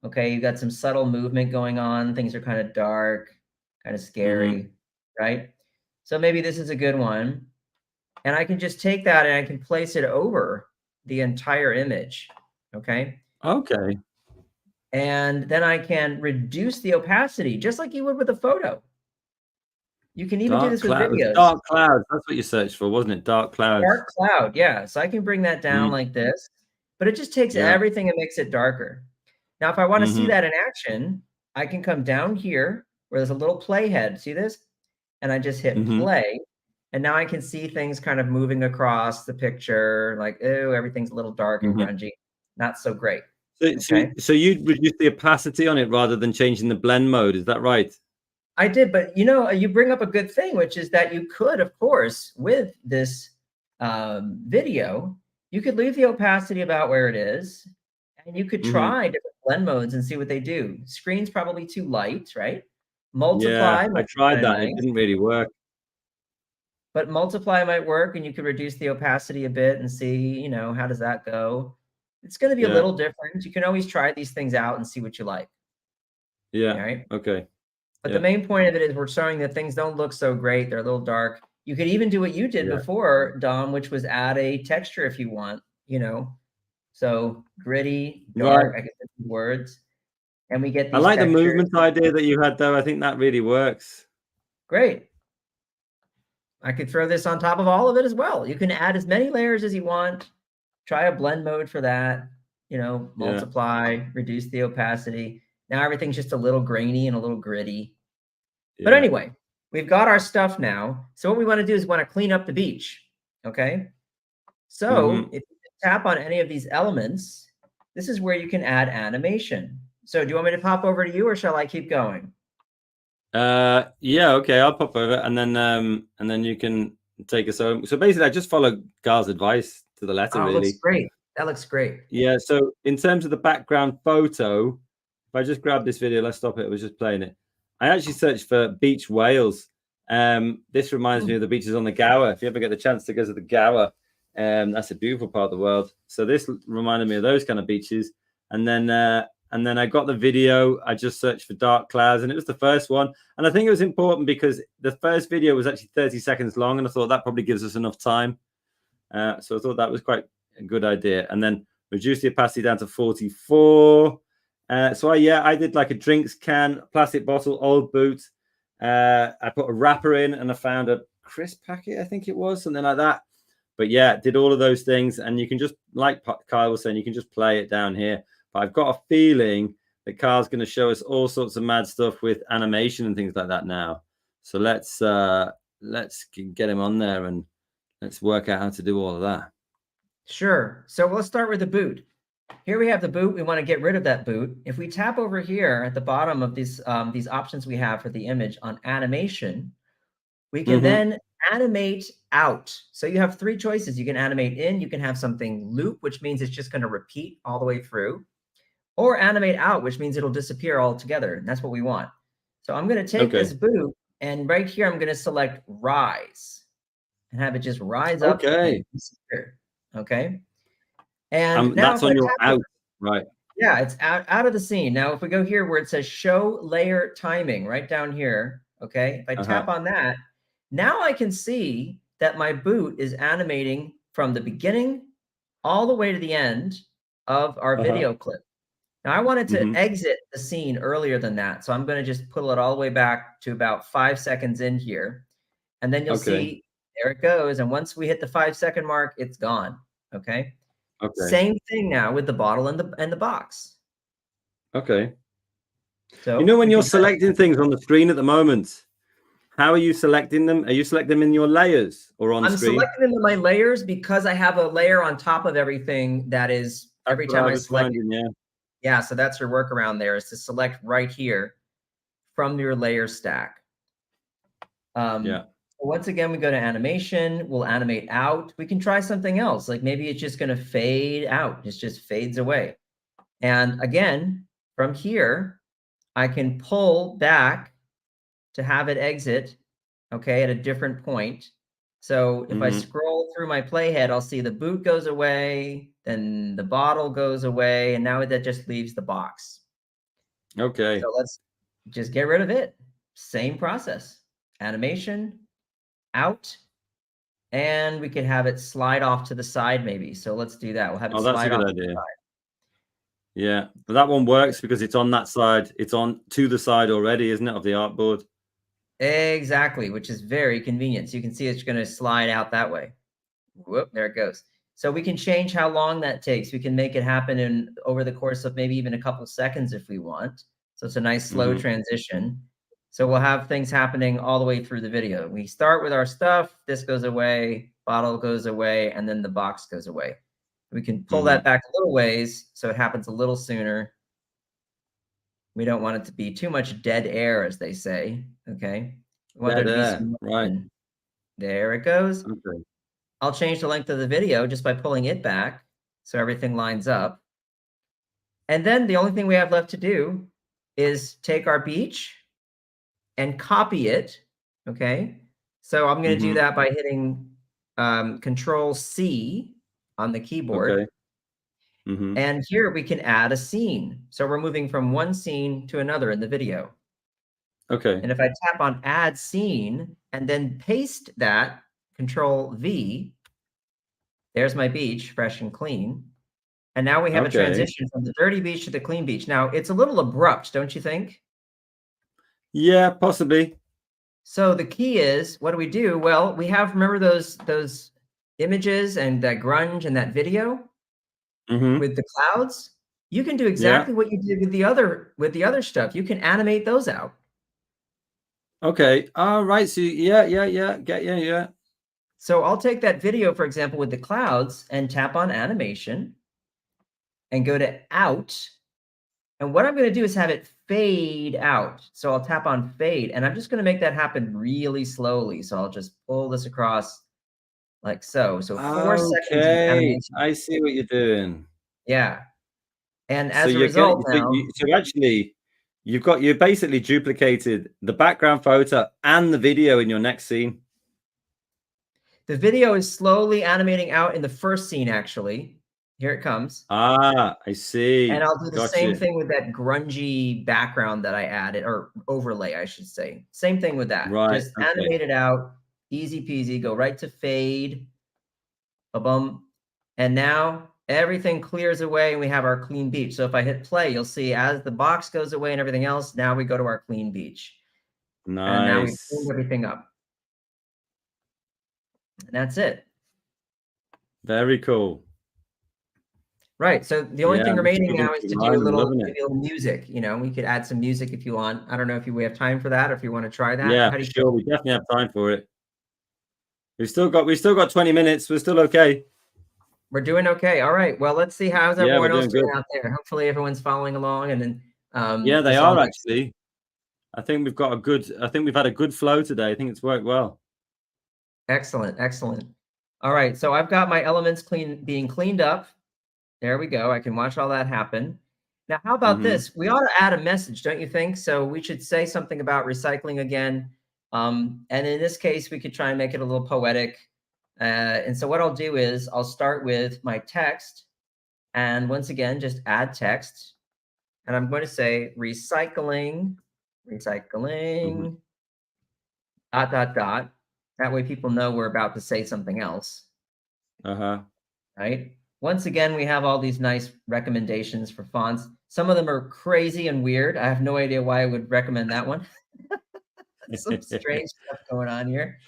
Okay, you got some subtle movement going on. Things are kind of dark, kind of Mm-hmm. scary, right? So maybe this is a good one. And I can just take that and I can place it over the entire image, okay? Okay. And then I can reduce the opacity just like you would with a photo. You can even do Dark this with cloud. videos. Dark clouds. That's what you searched for, wasn't it? Dark clouds. Dark cloud, yeah. So I can bring that down Mm, like this, but it just takes yeah. everything and makes it darker. Now, if I want to see Mm-hmm. that in action, I can come down here where there's a little playhead. See this? And I just hit Mm-hmm. play. And now I can see things kind of moving across the picture, like, oh, everything's a little dark and Mm-hmm. grungy. Not so great. So, so, Okay. so you reduce the opacity on it rather than changing the blend mode. Is that right? I did, but you bring up a good thing, which is that you could, of course, with this video, you could leave the opacity about where it is, and you could Mm-hmm. try different blend modes and see what they do. Screen's probably too light, right? Yeah, Multiply I might be tried kind of that. It nice, didn't really work. but multiply might work, and you could reduce the opacity a bit and see, how does that go? It's going to be a Yeah. little different. You can always try these things out and see what you like. All Yeah. right. Okay. But the Yeah. main point of it is we're showing that things don't look so great. They're a little dark. You could even do what you did Yeah. before, Dom, which was add a texture if you want, you know. So gritty, Right. dark, I guess that's the words. And we get I these like the textures. movement idea that you had, though. I think that really works. Great. I could throw this on top of all of it as well. You can add as many layers as you want. Try a blend mode for that, Yeah. multiply, reduce the opacity. Now everything's just a little grainy and a little gritty. But Yeah. anyway, we've got our stuff now. So what we want to do is want to clean up the beach. Okay. So Mm-hmm. if you tap on any of these elements, this is where you can add animation. So do you want me to pop over to you or shall I keep going? Yeah, okay, I'll pop over and then you can take us home. So basically I just follow Gar's advice to the letter, Oh, it looks really. great. That looks great. Yeah, so in terms of the background photo, if I just grab this video, let's stop it. I was just playing it. I actually searched for beach whales. This reminds me of the beaches on the Gower. If you ever get the chance to go to the Gower, that's a beautiful part of the world. So this reminded me of those kind of beaches. And then I got the video. I just searched for dark clouds, and it was the first one. And I think it was important because the first video was actually 30 seconds long, and I thought that probably gives us enough time. So I thought that was quite a good idea. And then reduce the opacity down to 44. So I did like a drinks can, plastic bottle, old boot. I put a wrapper in, and I found a crisp packet, I think it was, something like that. But yeah, did all of those things, and you can just, like Kyle was saying, you can just play it down here. But I've got a feeling that Kyle's going to show us all sorts of mad stuff with animation and things like that now. So let's get him on there and let's work out how to do all of that. Sure. So let's start with the boot. Here we have the boot. We want to get rid of that boot. If we tap over here at the bottom of these options we have for the image on animation, We can then animate out. So you have three choices. You can animate in, you can have something loop, which means it's just going to repeat all the way through, or animate out, which means it'll disappear altogether. And that's what we want. So I'm going to take this boot, and right here, I'm going to select rise and have it just rise up and disappear. Okay. And now that's on your out, right? Yeah, it's out of the scene. Now, if we go here where it says show layer timing right down here, okay, if I tap on that, now I can see that my boot is animating from the beginning all the way to the end of our video clip. Now, I wanted to exit the scene earlier than that, so I'm going to just pull it all the way back to about 5 seconds in here, and then you'll see there it goes. And once we hit the 5-second mark, it's gone. Okay. Same thing now with the bottle and the box. Okay. So you know when you're selecting things on the screen at the moment, how are you selecting them? Are you selecting them in your layers or on screen? I'm selecting them in my layers because I have a layer on top of everything that is every time I select. Yeah, so that's your workaround there, is to select right here from your layer stack. Once again, we go to animation, we'll animate out. We can try something else, like maybe it's just going to fade out. It just fades away. And again, from here, I can pull back to have it exit, okay, at a different point. So if I scroll through my playhead, I'll see the boot goes away, then the bottle goes away, and now that just leaves the box. Okay. So let's just get rid of it. Same process. Animation, out, and we can have it slide off to the side maybe. So let's do that. We'll have it slide off to the side. Yeah, but that one works because it's on that side. It's on to the side already, isn't it, of the artboard? Exactly, which is very convenient. So you can see it's going to slide out that way. Whoop, there it goes. So we can change how long that takes. We can make it happen in over the course of maybe even a couple seconds if we want. So it's a nice slow transition. So we'll have things happening all the way through the video. We start with our stuff, this goes away, bottle goes away, and then the box goes away. We can pull that back a little ways so it happens a little sooner. We don't want it to be too much dead air, as they say. Okay. We want there to be some motion. There it goes. Okay. I'll change the length of the video just by pulling it back so everything lines up. And then the only thing we have left to do is take our beach and copy it. Okay. So I'm going to do that by hitting Control C on the keyboard. Okay. And here we can add a scene. So we're moving from one scene to another in the video. Okay. And if I tap on add scene and then paste that, Control V, there's my beach, fresh and clean. And now we have a transition from the dirty beach to the clean beach. Now it's a little abrupt, don't you think? Yeah, possibly. So the key is, what do we do? Well, we have, remember those images and that grunge and that video with the clouds? You can do exactly what you did with the other stuff. You can animate those out. Okay. All right. So yeah. So I'll take that video, for example, with the clouds and tap on animation and go to out. And what I'm going to do is have it fade out. So I'll tap on fade, and I'm just going to make that happen really slowly. So I'll just pull this across like so. So 4 seconds of animation. I see what you're doing. Yeah. And as a result now... So actually, you basically duplicated the background photo and the video in your next scene. The video is slowly animating out in the first scene, actually. Here it comes. Ah, I see. And I'll do the same thing with that grungy background that I added, or overlay, I should say. Same thing with that. Right. Just animate it out. Easy peasy. Go right to fade. Ba-bum. And now everything clears away and we have our clean beach. So if I hit play, you'll see as the box goes away and everything else, now we go to our clean beach. Nice. And now we clean everything up. And that's it. Very cool. Right. So the only thing remaining now is to do a little music. You know, we could add some music if you want. I don't know if we have time for that or if you want to try that. Yeah, sure. We definitely have time for it. We've still got 20 minutes. We're still okay. We're doing okay. All right. Well, let's see how's everyone else doing out there. Hopefully everyone's following along. And then yeah, they are actually. I think we've got I think we've had a good flow today. I think it's worked well. Excellent, excellent. All right, so I've got my elements being cleaned up. There we go. I can watch all that happen. Now, how about this? We ought to add a message, don't you think? So we should say something about recycling again. And in this case, we could try and make it a little poetic. And so what I'll do is I'll start with my text. And once again, just add text. And I'm going to say recycling, dot, dot, dot. That way people know we're about to say something else. Right? Once again, we have all these nice recommendations for fonts. Some of them are crazy and weird. I have no idea why I would recommend that one. Some strange stuff going on here.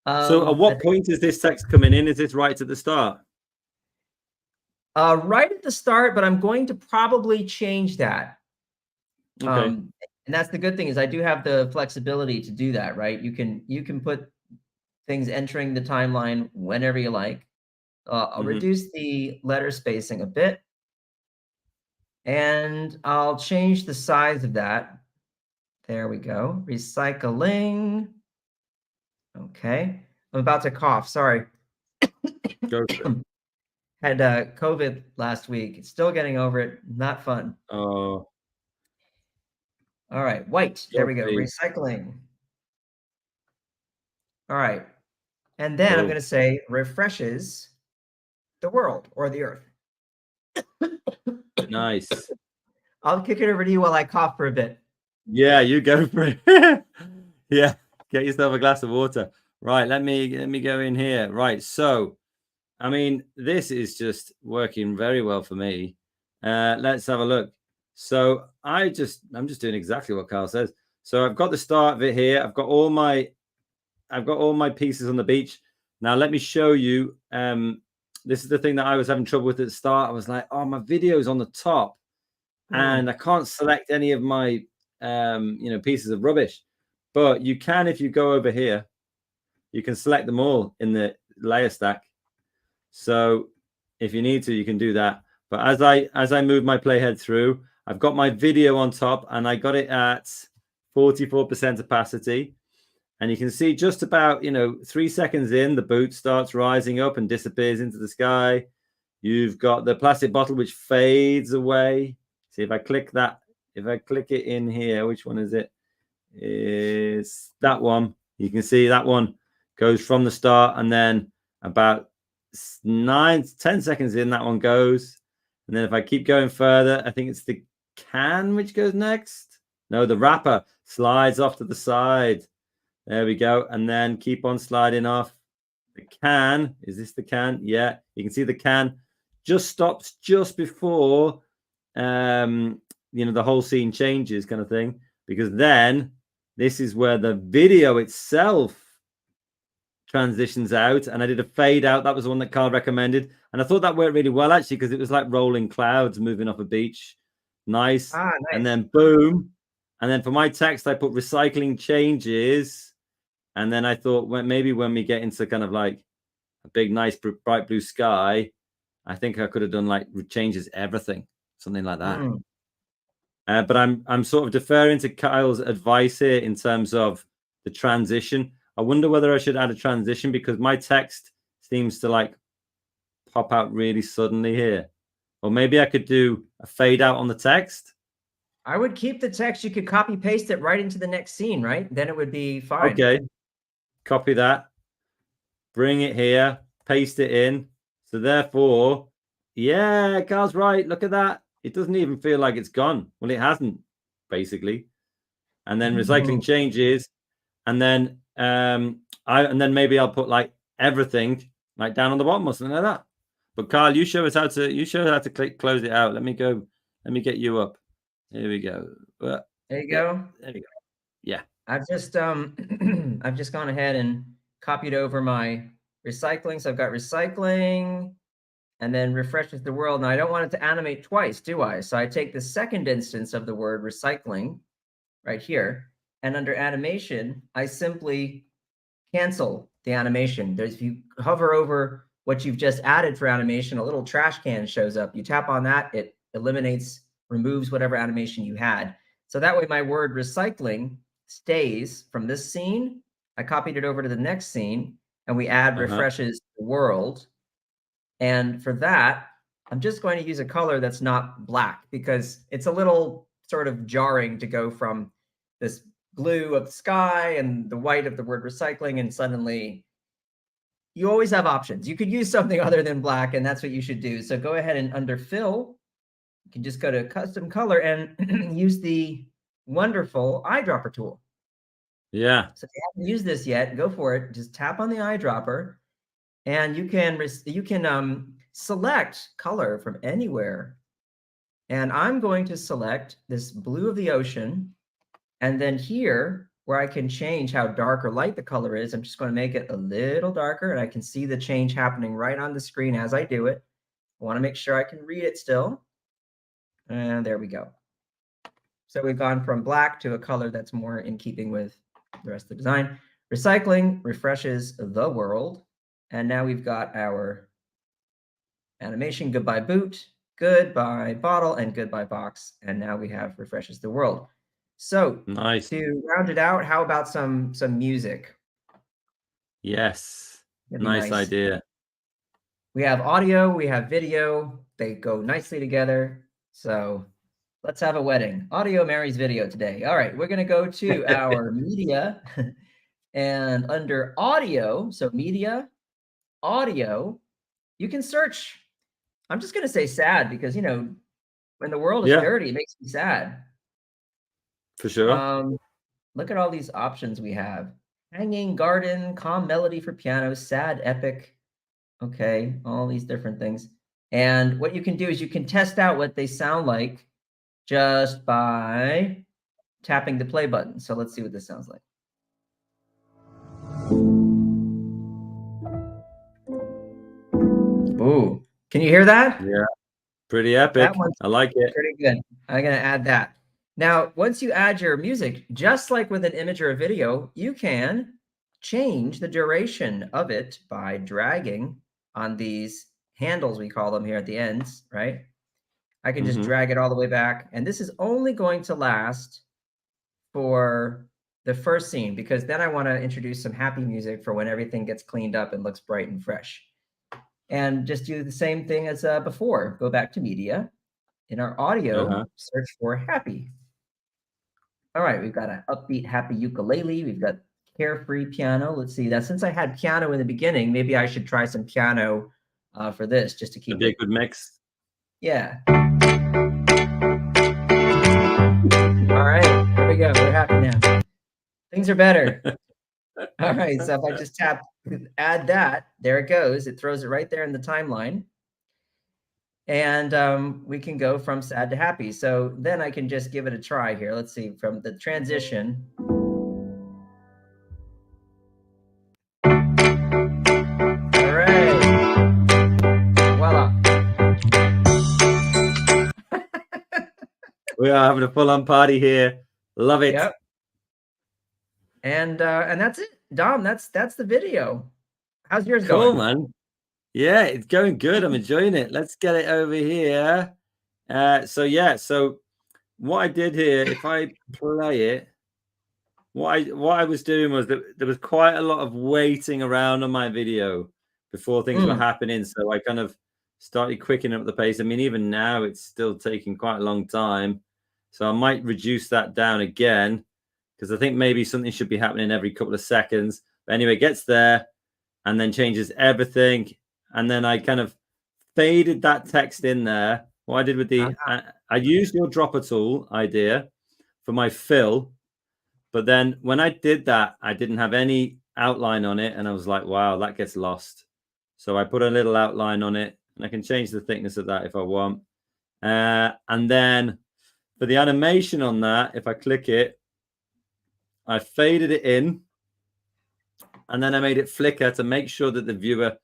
So at what point is this text coming in? Is this right at the start? Right at the start, but I'm going to probably change that. Okay. And that's the good thing is I do have the flexibility to do that, right? You can put things entering the timeline whenever you like. I'll reduce the letter spacing a bit. And I'll change the size of that. There we go. Recycling. Okay. I'm about to cough. Sorry. Go for it. Had COVID last week. Still getting over it. Not fun. Oh. All right. White. There we go. Recycling. All right. And then I'm going to say refreshes the world or the earth. Nice. I'll kick it over to you while I cough for a bit. Yeah, you go for it. Yeah, get yourself a glass of water. Right, let me go in here. Right, so I mean, this is just working very well for me. Let's have a look. So I'm just doing exactly what Carl says. So I've got the start of it here. I've got all my pieces on the beach. Now let me show you. This is the thing that I was having trouble with at the start. I was like, oh, my video's on the top, and I can't select any of my pieces of rubbish. But you can, if you go over here, you can select them all in the layer stack. So if you need to, you can do that. But as I move my playhead through, I've got my video on top, and I got it at 44% opacity. And you can see just about, 3 seconds in, the boot starts rising up and disappears into the sky. You've got the plastic bottle, which fades away. See, if I click that, if I click it in here, which one is it? It's that one. You can see that one goes from the start, and then about 9-10 seconds in, that one goes. And then if I keep going further, I think it's the can which goes next. No, the wrapper slides off to the side. There we go. And then keep on sliding off. The can, is this the can? Yeah, you can see the can just stops just before, the whole scene changes, kind of thing, because then this is where the video itself transitions out. And I did a fade out. That was the one that Carl recommended. And I thought that worked really well, actually, because it was like rolling clouds moving off a beach. Nice. Nice. And then boom. And then for my text, I put recycling changes. And then I thought, well, maybe when we get into kind of like a big, nice, bright blue sky, I think I could have done like changes everything, something like that. But I'm sort of deferring to Kyle's advice here in terms of the transition. I wonder whether I should add a transition, because my text seems to like pop out really suddenly here. Or maybe I could do a fade out on the text. I would keep the text. You could copy paste it right into the next scene, right? Then it would be fine. Okay. Copy that. Bring it here. Paste it in. So therefore, yeah, Carl's right. Look at that. It doesn't even feel like it's gone. Well, it hasn't, basically. And then recycling changes. And then maybe I'll put like everything like down on the bottom or something like that. But Carl, you show us how to close it out. Let me get you up. Here we go. There you go. There you go. Yeah. I've just gone ahead and copied over my recycling. So I've got recycling and then refreshes the world. Now I don't want it to animate twice, do I? So I take the second instance of the word recycling right here. And under animation, I simply cancel the animation. If you hover over what you've just added for animation, a little trash can shows up. You tap on that, it removes whatever animation you had. So that way my word recycling stays from this scene. I copied it over to the next scene, and we add refreshes the world. And for that, I'm just going to use a color that's not black, because it's a little sort of jarring to go from this blue of the sky and the white of the word recycling, and suddenly you always have options. You could use something other than black, and that's what you should do. So go ahead and under fill, you can just go to custom color and use the wonderful eyedropper tool. Yeah. So if you haven't used this yet, go for it. Just tap on the eyedropper, and you can select color from anywhere. And I'm going to select this blue of the ocean. And then here, where I can change how dark or light the color is, I'm just going to make it a little darker, and I can see the change happening right on the screen as I do it. I want to make sure I can read it still. And there we go. So we've gone from black to a color that's more in keeping with the rest of the design. Recycling refreshes the world. And now we've got our animation, goodbye boot, goodbye bottle, and goodbye box. And now we have refreshes the world. So nice. To round it out, how about some music? Yes. Nice idea. We have audio, we have video. They go nicely together. So let's have a wedding. Audio marries video today. All right, we're going to go to our media, and under audio, so media, audio, you can search. I'm just going to say sad, because, you know, when the world is dirty, it makes me sad. For sure. Look at all these options we have. Hanging garden, calm melody for piano, sad epic. Okay, all these different things. And what you can do is you can test out what they sound like just by tapping the play button. So let's see what this sounds like. Ooh, can you hear that? Yeah, pretty epic. That one's I like it. Pretty good. I'm going to add that. Now, once you add your music, just like with an image or a video, you can change the duration of it by dragging on these handles, we call them here at the ends, right? I can just drag it all the way back. And this is only going to last for the first scene, because then I want to introduce some happy music for when everything gets cleaned up and looks bright and fresh. And just do the same thing as before. Go back to media. In our audio, search for happy. All right, we've got an upbeat, happy ukulele. We've got carefree piano. Let's see that. Since I had piano in the beginning, maybe I should try some piano for this, just to keep it. It'd be a good mix. Yeah. All right, here we go. We're happy now. Things are better. All right, so if I just tap add that, there it goes. It throws it right there in the timeline. And we can go from sad to happy. So then I can just give it a try here. Let's see, from the transition. All right. Voila. We are having a full-on party here. Love it. Yep. And that's it, Dom. That's the video. How's yours going? Cool, man. Yeah, it's going good. I'm enjoying it. Let's get it over here. So what I did here, if I play it, what I was doing was that there was quite a lot of waiting around on my video before things were happening. So I kind of started quickening up the pace. I mean, even now it's still taking quite a long time. So I might reduce that down again, because I think maybe something should be happening every couple of seconds. But anyway, it gets there and then changes everything. And then I kind of faded that text in there. What I did with the, I used your dropper tool idea for my fill. But then when I did that, I didn't have any outline on it. And I was like, wow, that gets lost. So I put a little outline on it, and I can change the thickness of that if I want. And then for the animation on that, if I click it, I faded it in, and then I made it flicker to make sure that the viewer,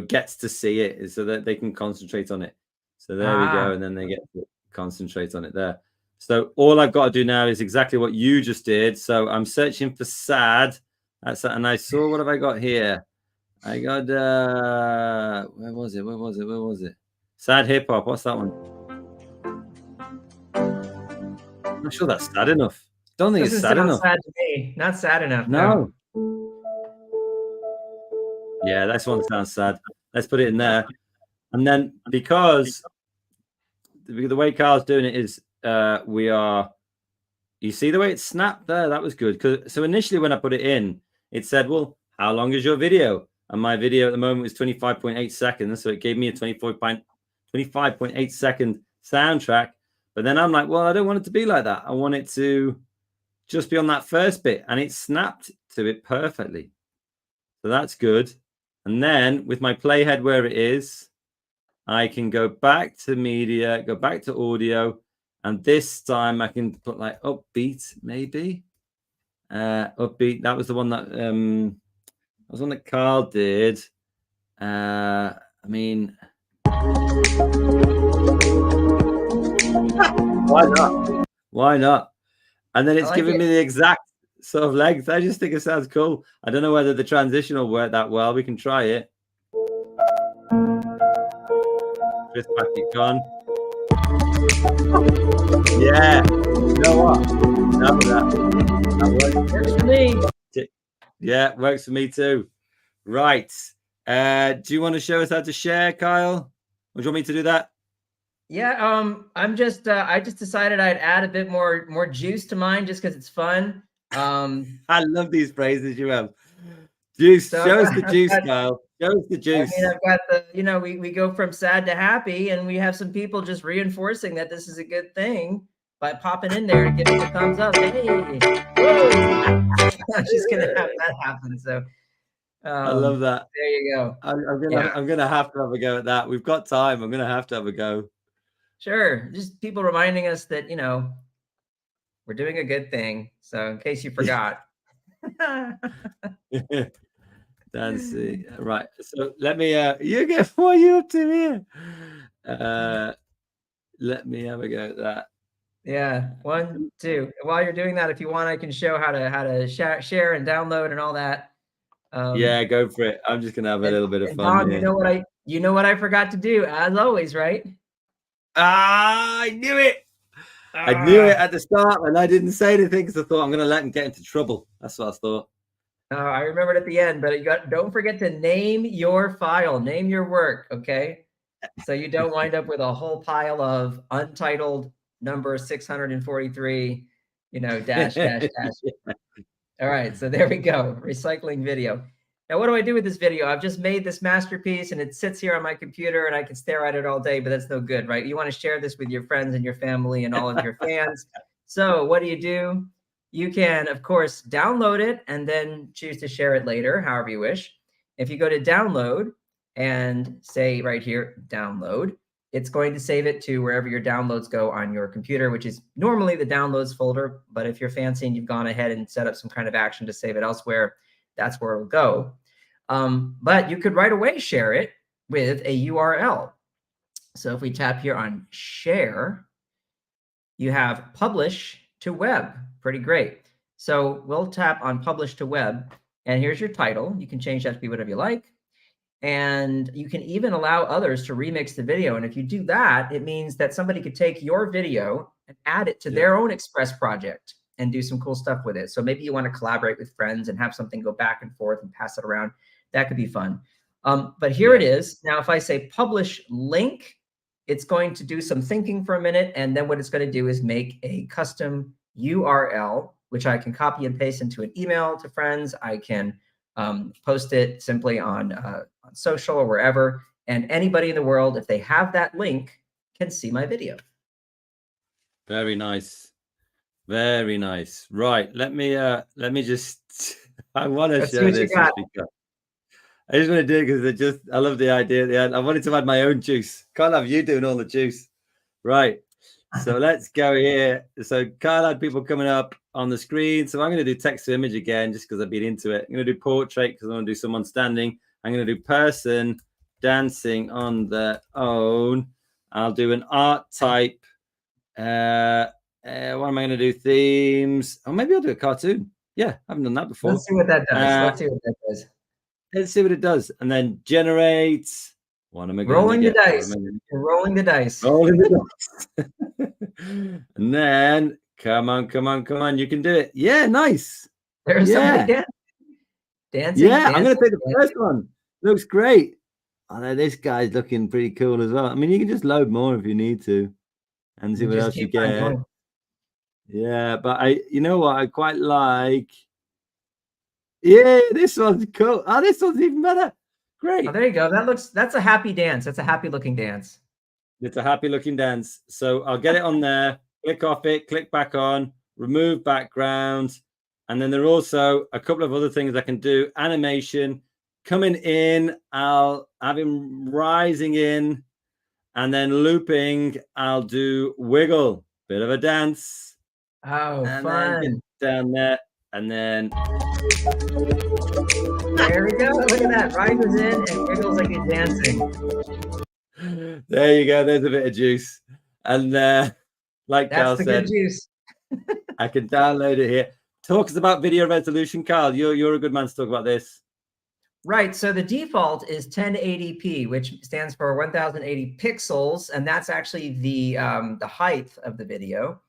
gets to see it, so that they can concentrate on it. So there we go. And then they get to concentrate on it there. So all I've got to do now is exactly what you just did. So I'm searching for sad. And I saw, what have I got here? I got, where was it? Sad hip hop. What's that one? I'm not sure that's sad enough. Don't think Doesn't it's sad sound enough. sad to me. Not sad enough. No. Yeah, this one sounds sad. Let's put it in there. And then because the way Carl's doing it is you see the way it snapped there? That was good. So initially when I put it in, it said, well, how long is your video? And my video at the moment was 25.8 seconds. So it gave me a 25.8 second soundtrack. But then I'm like, well, I don't want it to be like that. I want it to just be on that first bit. And it snapped to it perfectly. So that's good. And then with my playhead where it is, I can go back to media, go back to audio. And this time I can put like upbeat, maybe. Upbeat. That was the one that Carl did. I mean, why not? Why not? And then it's giving me the exact sort of length. I just think it sounds cool. I don't know whether the transition will work that well. We can try it. Just back it on. Yeah. You know what? That works for me. Yeah, works for me too. Right. Do you want to show us how to share, Kyle? Or do you want me to do that? Yeah, I'm just I just decided I'd add a bit more juice to mine just because it's fun. I love these phrases you have. Juice, so show us the juice, Kyle. Show us the juice. I mean, I've got the, we go from sad to happy, and we have some people just reinforcing that this is a good thing by popping in there and giving a thumbs up. Hey, I'm just gonna have that happen. So I love that. There you go. I'm gonna have to have a go at that. We've got time. I'm gonna have to have a go. Sure. Just people reminding us that, we're doing a good thing. So in case you forgot. Dancy. Right. So let me you get what are you up to here? Let me have a go at that. Yeah. 1, 2. While you're doing that, if you want, I can show how to share and download and all that. Yeah, go for it. I'm just gonna have a little bit of fun. Don, you know what I forgot to do, as always, right? I knew it. I knew it at the start, and I didn't say anything because I thought I'm going to let him get into trouble. That's what I thought. I remembered at the end, but don't forget to name your file, name your work, okay? So you don't wind up with a whole pile of untitled number 643, dash. All right, so there we go, recycling video. Now, what do I do with this video? I've just made this masterpiece and it sits here on my computer and I can stare at it all day, but that's no good, right? You want to share this with your friends and your family and all of your fans. So what do? You can, of course, download it and then choose to share it later, however you wish. If you go to download and say right here, download, it's going to save it to wherever your downloads go on your computer, which is normally the downloads folder. But if you're fancy and you've gone ahead and set up some kind of action to save it elsewhere, that's where it'll go. But you could right away share it with a URL. So if we tap here on share, you have publish to web. Pretty great. So we'll tap on publish to web, and here's your title. You can change that to be whatever you like. And you can even allow others to remix the video. And if you do that, it means that somebody could take your video and add it to their own Express project and do some cool stuff with it. So maybe you want to collaborate with friends and have something go back and forth and pass it around. That could be fun. But here it is. Now, if I say publish link, it's going to do some thinking for a minute. And then what it's going to do is make a custom URL, which I can copy and paste into an email to friends. I can post it simply on social or wherever. And anybody in the world, if they have that link, can see my video. Very nice. Very nice. Right. Let me just I want to show this. I just want to do it because I love the idea at the end. I wanted to add my own juice. Can't have you doing all the juice. Right. So let's go here. So can't have people coming up on the screen. So I'm going to do text to image again just because I've been into it. I'm going to do portrait because I want to do someone standing. I'm going to do person dancing on their own. I'll do an art type. What am I going to do? Themes. Or maybe I'll do a cartoon. Yeah, I haven't done that before. Let's see what that does. Let's see what it does. And then generate. What am I going rolling to get? Rolling the dice. Rolling the dice. And then Come on, come on, come on. You can do it. Yeah, nice. There's somebody dancing. Yeah, I'm going to take the dancing. first one. Looks great. I know this guy's looking pretty cool as well. I mean, you can just load more if you need to and see You what just else you keep on get. going. Yeah, but you know what? I quite like. Yeah, this one's cool. Oh, this one's even better. Great. Oh, there you go. That's a happy dance. That's a happy looking dance. It's a happy looking dance. So I'll get it on there, click off it, click back on, remove background. And then there are also a couple of other things I can do. Animation, coming in, I'll have him rising in, and then looping, I'll do wiggle, bit of a dance. Oh, and fun. then get down there, and then there we go. Look at that. Rises in and wiggles like he's dancing. There you go. There's a bit of juice. And like That's Carl the said, good juice. I can download it here. Talk us about video resolution, Carl. You're a good man to talk about this. Right. So the default is 1080p, which stands for 1080 pixels, and that's actually the height of the video.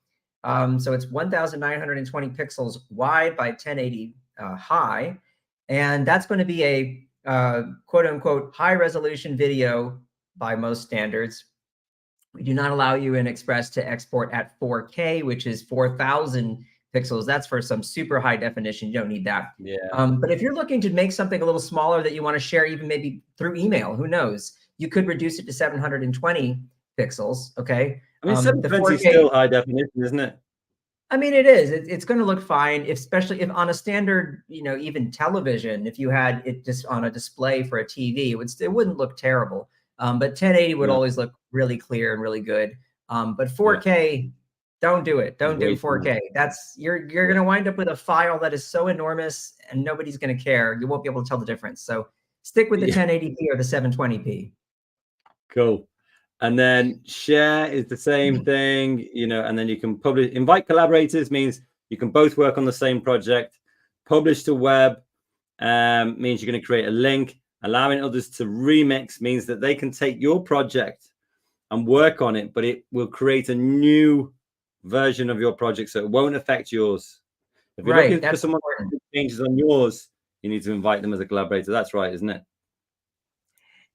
So it's 1920 pixels wide by 1080 high, and that's going to be a quote unquote high resolution video by most standards. We do not allow you in Express to export at 4K, which is 4,000 pixels. That's for some super high definition. You don't need that. Yeah. But if you're looking to make something a little smaller that you want to share, even maybe through email, who knows? You could reduce it to 720 pixels. Okay. I mean, 720 is still high definition, isn't it? I mean, it is. It's going to look fine, especially if on a standard, even television, if you had it just on a display for a TV, it wouldn't look terrible. But 1080 would always look really clear and really good. But 4K, don't do it. Don't do 4K. That's you're going to wind up with a file that is so enormous and nobody's going to care. You won't be able to tell the difference. So stick with the 1080p or the 720p. Cool. And then share is the same thing, and then you can publish. Invite collaborators means you can both work on the same project. Publish to web means you're going to create a link. Allowing others to remix means that they can take your project and work on it, but it will create a new version of your project, so it won't affect yours. If you're looking for someone to make changes on yours, you need to invite them as a collaborator. That's right, isn't it?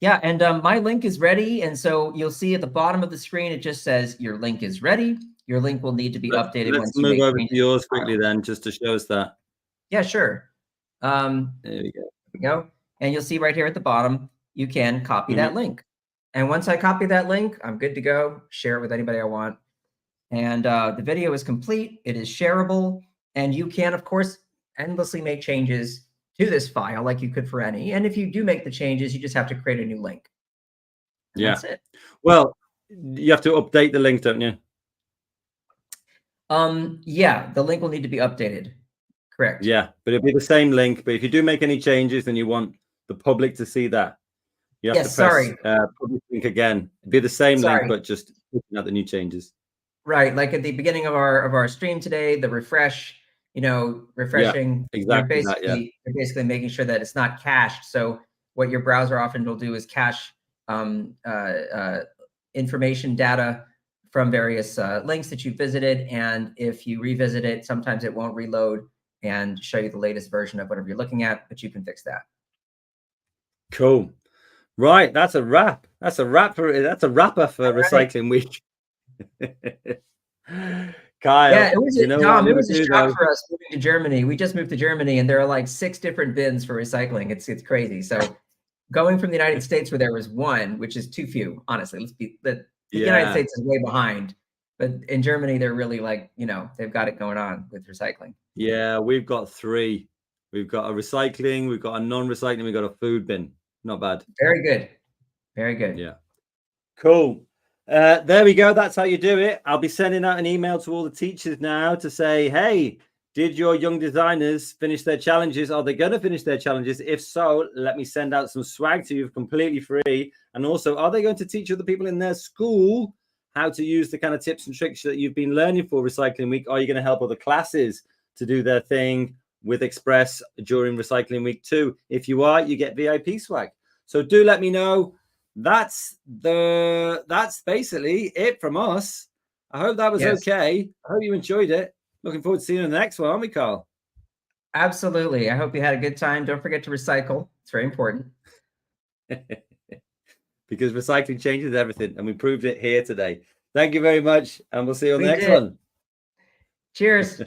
Yeah, and my link is ready, and so you'll see at the bottom of the screen, it just says your link is ready. Your link will need to be updated. Let's move over to yours quickly then, just to show us that. Yeah, sure. There we go. There we go. And you'll see right here at the bottom, you can copy that link. And once I copy that link, I'm good to go, share it with anybody I want. And the video is complete. It is shareable. And you can, of course, endlessly make changes to this file like you could for any. And if you do make the changes, you just have to create a new link. And that's it. Well, you have to update the link, don't you? Yeah, the link will need to be updated. Correct. Yeah, but it'll be the same link. But if you do make any changes and you want the public to see that, you have to press public link again. It'll be the same link, but just looking at the new changes. Right, like at the beginning of our stream today, the refresh, refreshing. Yeah, exactly. You're basically making sure that it's not cached. So what your browser often will do is cache information data from various links that you visited, and if you revisit it, sometimes it won't reload and show you the latest version of whatever you're looking at, but you can fix that. Cool. Right, that's a wrap. That's a rapper for Recycling Week. Kyle, yeah, it was Tom. It was a shock for us moving to Germany. We just moved to Germany, and there are like 6 different bins for recycling. It's crazy. So going from the United States, where there was one, which is too few, honestly. The United States is way behind, but in Germany, they're really like they've got it going on with recycling. Yeah, we've got 3. We've got a recycling, we've got a non-recycling, we've got a food bin. Not bad. Very good. Very good. Yeah. Cool. There we go. That's how you do it. I'll be sending out an email to all the teachers now to say, hey, did your young designers finish their challenges? Are they going to finish their challenges? If so, let me send out some swag to you completely free. And also, are they going to teach other people in their school how to use the kind of tips and tricks that you've been learning for Recycling Week? Are you going to help other classes to do their thing with Express during Recycling Week 2? If you are, you get VIP swag. So do let me know. That's basically it from us. I hope that was Yes. okay. I hope you enjoyed it. Looking forward to seeing you in the next one, aren't we, Carl? Absolutely. I hope you had a good time. Don't forget to recycle. It's very important. Because recycling changes everything, and we proved it here today. Thank you very much, and we'll see you on the next did. one. Cheers.